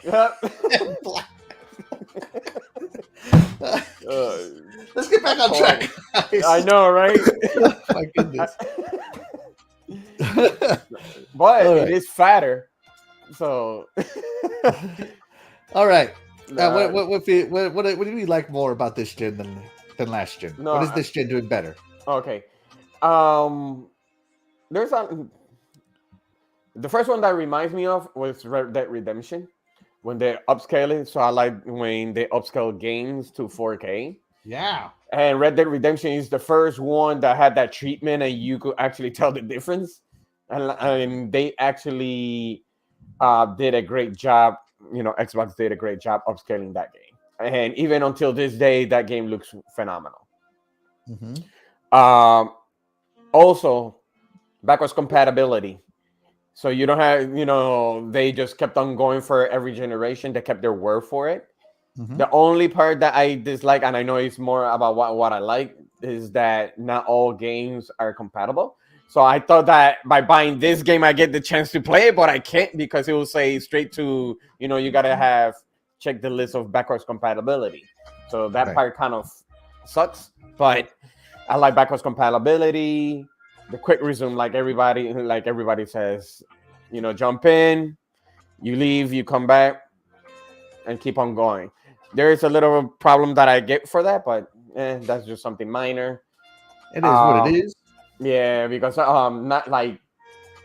S1: And black. Let's get back on track, guys.
S4: I know, right?
S1: Oh, my goodness.
S4: But it is fatter. So
S1: all right. What do you like more about this gen than last gen? What is this gen doing better?
S4: Okay. There's the first one that reminds me of was Red Dead Redemption, when they're upscaling. So I like when they upscale games to 4K.
S1: Yeah.
S4: And Red Dead Redemption is the first one that had that treatment, and you could actually tell the difference. And they actually did a great job. Xbox did a great job upscaling that game. And even until this day, that game looks phenomenal.
S1: Mm-hmm.
S4: Also, backwards compatibility. So you don't have, they just kept on going for every generation. They kept their word for it. Mm-hmm. The only part that I dislike, and I know it's more about what I like, is that not all games are compatible. So I thought that by buying this game, I get the chance to play it, but I can't, because it will say straight to, you got to check the list of backwards compatibility. So that part kind of sucks, but I like backwards compatibility, the quick resume, like everybody says, jump in, you leave, you come back, and keep on going. There is a little problem that I get for that, but that's just something minor.
S1: It is what it is.
S4: Yeah, because not like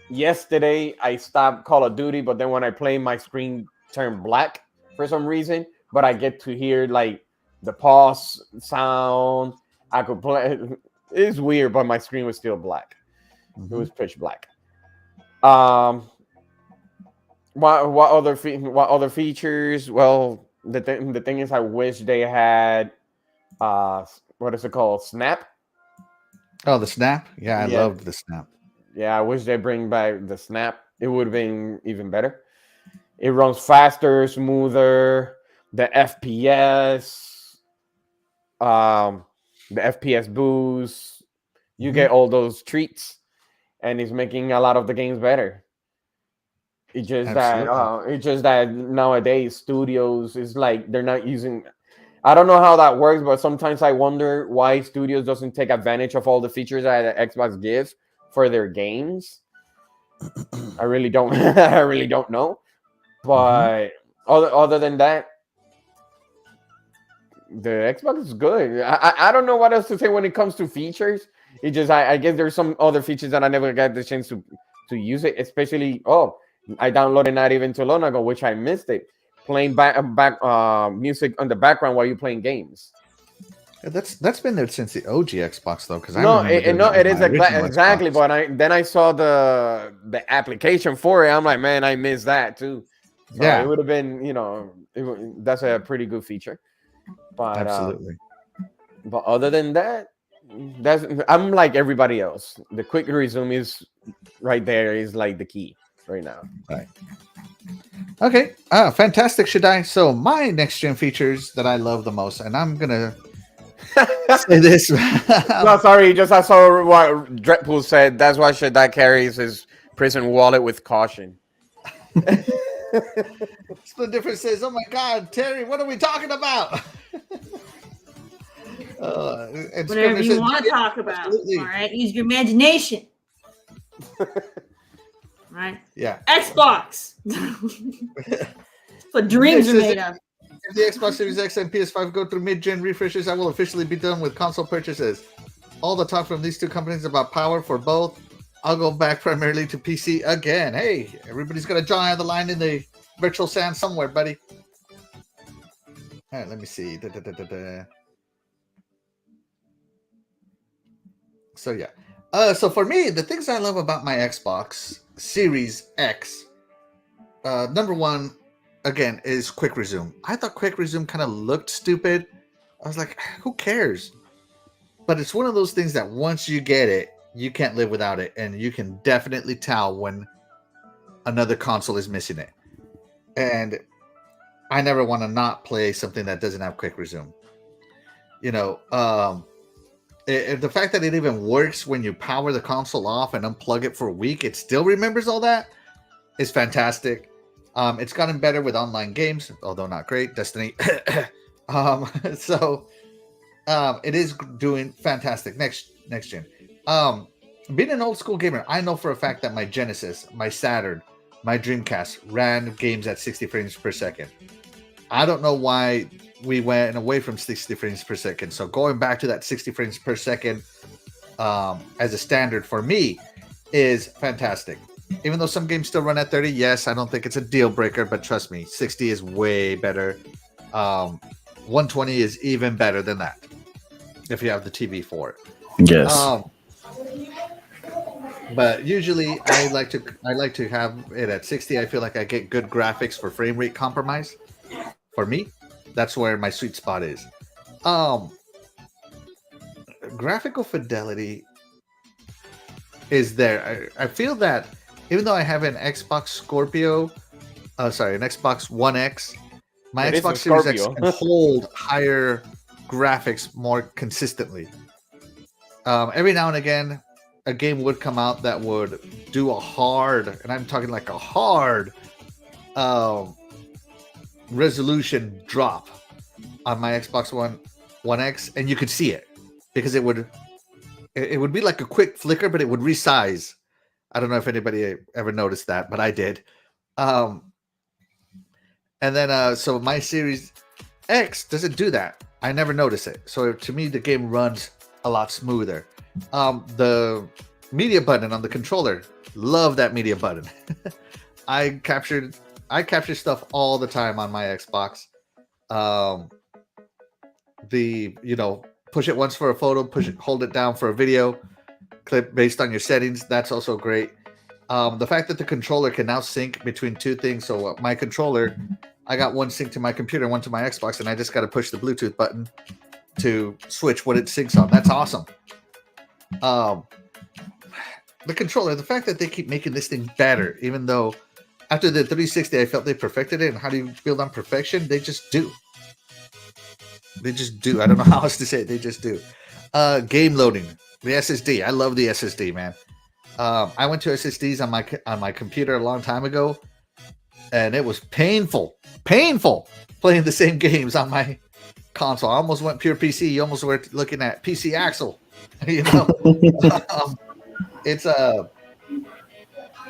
S4: yesterday I stopped Call of Duty, but then when I play, my screen turned black for some reason. But I get to hear like the pause sound. I could play. It's weird, but my screen was still black. Mm-hmm. It was pitch black. What other features? Well, the thing is, I wish they had what is it called? Snap.
S1: Oh, the snap. Yeah, I
S4: Yeah,
S1: loved the snap.
S4: yeah. I wish they bring back the snap. It would have been even better. It runs faster, smoother. The FPS, um, the FPS boost. You
S1: Mhm.
S4: get all those treats, and it's making a lot of the games better.
S1: Absolutely.
S4: It's just that nowadays studios is like they're not using. I don't know how that works, but sometimes I wonder why studios doesn't take advantage of all the features that Xbox gives for their games. I really don't. I really don't know. But other than that, the Xbox is good. I don't know what else to say when it comes to features. It just I guess there's some other features that I never got the chance to use it. Especially I downloaded not even too long ago, which I missed it. Playing back music on the background while you're playing games.
S1: Yeah, that's been there since the OG Xbox though, because I
S4: No,
S1: remember doing that
S4: it
S1: with
S4: is
S1: my original
S4: exactly.
S1: Xbox.
S4: But then I saw the application for it. I'm like, man, I missed that too. So it
S1: Yeah,
S4: would have been, that's a pretty good feature. But
S1: absolutely.
S4: but other than that, I'm like everybody else. The quick resume is right there. Is like the key right now.
S1: Right. Okay. Fantastic, Shaddai. So my next gen features that I love the most, and I'm gonna say this.
S4: No, sorry. Just I saw what Dreadpool said. That's why Shaddai carries his prison wallet with caution.
S1: Split Difference says, "Oh my God, Terry, what are we talking about?" And
S2: Whatever
S1: Scrivener
S2: you
S1: says,
S2: want to
S1: "Yeah,
S2: talk about.
S1: absolutely."
S2: All right, use your imagination. All right,
S1: Yeah.
S2: Xbox. That's what dreams are made of.
S1: If the Xbox Series X and PS5 go through mid-gen refreshes, I will officially be done with console purchases. All the talk from these two companies about power for both, I'll go back primarily to PC again. Hey, everybody's got a draw on the line in the virtual sand somewhere, buddy. All right, let me see. So yeah. So for me, the things I love about my Xbox Series X, number one, again, is quick resume. I thought quick resume kind of looked stupid. I was like, who cares? But it's one of those things that once you get it, you can't live without it, and you can definitely tell when another console is missing it. And I never want to not play something that doesn't have quick resume. The fact that it even works when you power the console off and unplug it for a week, it still remembers all that is fantastic. It's gotten better with online games, although not great. Destiny. So it is doing fantastic next gen. Being an old school gamer, I know for a fact that my Genesis, my Saturn, my Dreamcast ran games at 60 frames per second. I don't know why we went away from 60 frames per second. So going back to that 60 frames per second as a standard for me is fantastic. Even though some games still run at 30, yes, I don't think it's a deal breaker, but trust me, 60 is way better. 120 is even better than that if you have the TV for it.
S3: Yes.
S1: But usually I like to have it at 60. I feel like I get good graphics for frame rate compromise. For me, that's where my sweet spot is. Graphical fidelity is there. I feel that even though I have an Xbox Scorpio, an Xbox One X, my
S4: It is
S1: Xbox
S4: a
S1: Series X
S4: Scorpio.
S1: can hold higher graphics more consistently. Every now and again, a game would come out that would do a hard, and I'm talking like a hard resolution drop on my Xbox One X, and you could see it because it would be like a quick flicker, but it would resize. I don't know if anybody ever noticed that, but I did. And then so my Series X doesn't do that. I never notice it. So to me, the game runs a lot smoother. The media button on the controller, love that media button. I capture stuff all the time on my Xbox. Push it once for a photo, hold it down for a video clip based on your settings. That's also great. The fact that the controller can now sync between two things. So my controller, I got one sync to my computer, one to my Xbox, and I just got to push the Bluetooth button to switch what it syncs on. That's awesome. The controller, the fact that they keep making this thing better, even though after the 360 I felt they perfected it. And how do you build on perfection? They just do. They just do. I don't know how else to say it. They just do. Game loading, the SSD. I love the SSD, man. I went to SSDs on my computer a long time ago, and it was painful playing the same games on my console. I almost went pure PC. You almost were looking at PC Axel. You know, it's the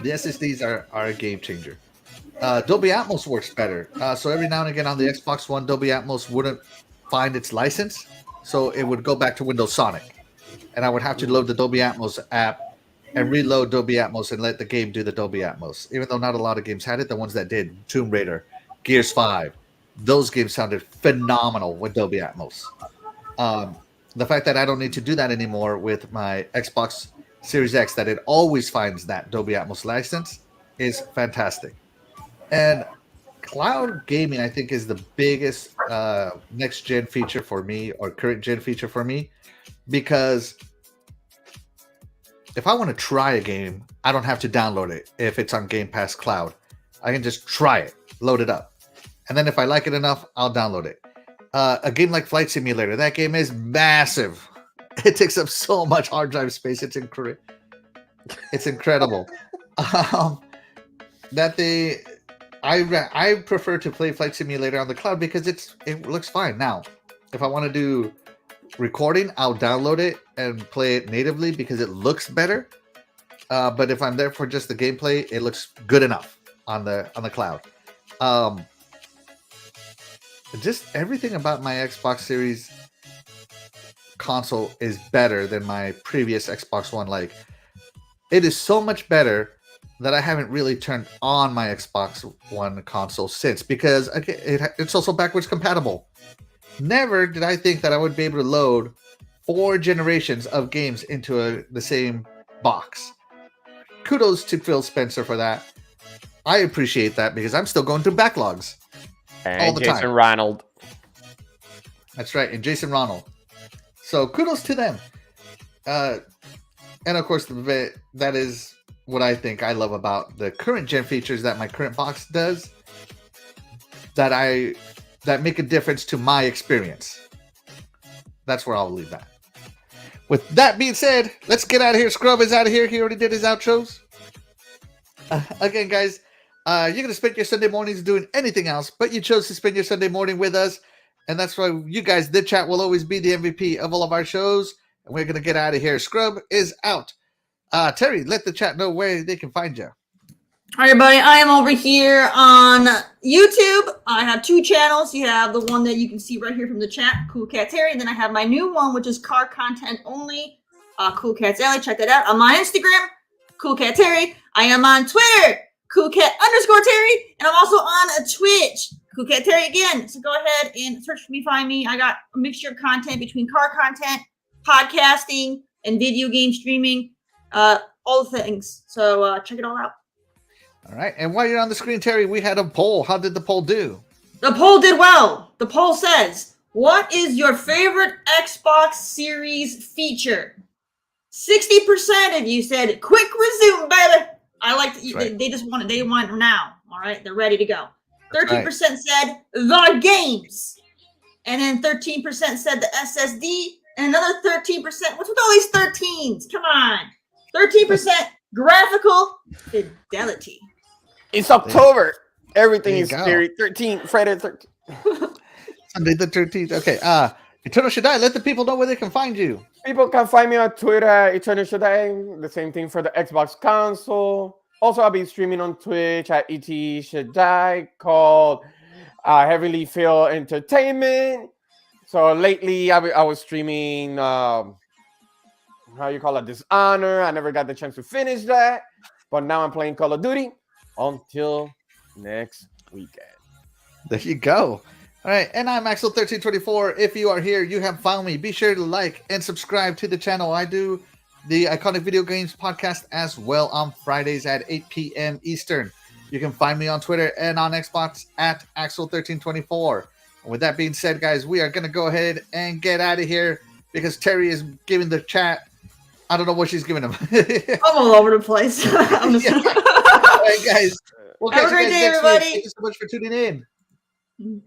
S1: SSDs are a game changer. Dolby Atmos works better. So every now and again on the Xbox One, Dolby Atmos wouldn't find its license, so it would go back to Windows Sonic, and I would have to load the Dolby Atmos app and reload Dolby Atmos and let the game do the Dolby Atmos. Even though not a lot of games had it, the ones that did, Tomb Raider, Gears 5, those games sounded phenomenal with Dolby Atmos. The fact that I don't need to do that anymore with my Xbox Series X, that it always finds that Dolby Atmos license, is fantastic. And cloud gaming, I think, is the biggest next gen feature for me, or current gen feature for me, because if I want to try a game, I don't have to download it if it's on Game Pass Cloud. I can just try it, load it up, and then if I like it enough, I'll download it. A game like Flight Simulator, that game is massive. It takes up so much hard drive space. It's incredible. I prefer to play Flight Simulator on the cloud because it looks fine. Now, if I want to do recording, I'll download it and play it natively because it looks better. But if I'm there for just the gameplay, it looks good enough on the cloud. Just everything about my Xbox Series console is better than my previous Xbox One. Like, it is so much better that I haven't really turned on my Xbox One console since, because it's also backwards compatible. Never did I think that I would be able to load 4 generations of games into the same box. Kudos to Phil Spencer for that. I appreciate that because I'm still going through backlogs.
S4: And
S1: all the
S4: Jason
S1: time.
S4: Ronald.
S1: That's right, and Jason Ronald. So kudos to them. And of course, that is what I think I love about the current gen features that my current box does, that make a difference to my experience. That's where I'll leave that. With that being said, let's get out of here. Scrub is out of here. He already did his outros. Again, guys, you're going to spend your Sunday mornings doing anything else, but you chose to spend your Sunday morning with us. And that's why you guys, the chat, will always be the MVP of all of our shows. And we're going to get out of here. Scrub is out. Terry, let the chat know where they can find you.
S2: All right, everybody. I am over here on YouTube. I have 2 channels. You have the one that you can see right here from the chat, Coolcat Terri. And then I have my new one, which is car content only, Coolcat Alley. Check that out. I'm on Instagram, Coolcat Terri. I am on Twitter, Coolcat_Terri. And I'm also on Twitch, Coolcat Terri again. So go ahead and search for me, find me. I got a mixture of content between car content, podcasting, and video game streaming. All the things. So check it all out.
S1: All right. And while you're on the screen, Terry, we had a poll. How did the poll do?
S2: The poll did well. The poll says, what is your favorite Xbox Series feature? 60% of you said, quick resume, baby. I like that.
S1: Right.
S2: They just want it. They want it now. All right. They're ready to go. 13%
S1: right.
S2: said the games. And then 13% said the SSD. And another 13%. What's with all these 13s? Come on. 13% graphical fidelity.
S4: It's October. Everything is
S1: go.
S4: scary. 13, Friday 13.
S1: Sunday the 13th. Okay. Eternal Shaddai, let the people know where they can find you.
S4: People can find me on Twitter, Eternal Shaddai. The same thing for the Xbox console. Also, I'll be streaming on Twitch at ET Shaddai, called Heavenly Feel Entertainment. So lately, I was streaming, how you call it, Dishonor. I never got the chance to finish that. But now I'm playing Call of Duty until next weekend.
S1: There you go. All right. And I'm Axel1324. If you are here, you have found me. Be sure to like and subscribe to the channel. I do the Iconic Video Games podcast as well on Fridays at 8 p.m. Eastern. You can find me on Twitter and on Xbox at Axel1324. And with that being said, guys, we are going to go ahead and get out of here because Terry is giving the chat. I don't know what she's giving him.
S2: I'm all over the place. I'm just...
S1: All right, guys. We'll
S2: Have
S1: catch
S2: a
S1: you
S2: great
S1: guys
S2: day,
S1: next
S2: everybody.
S1: week. Thank you so much for tuning in.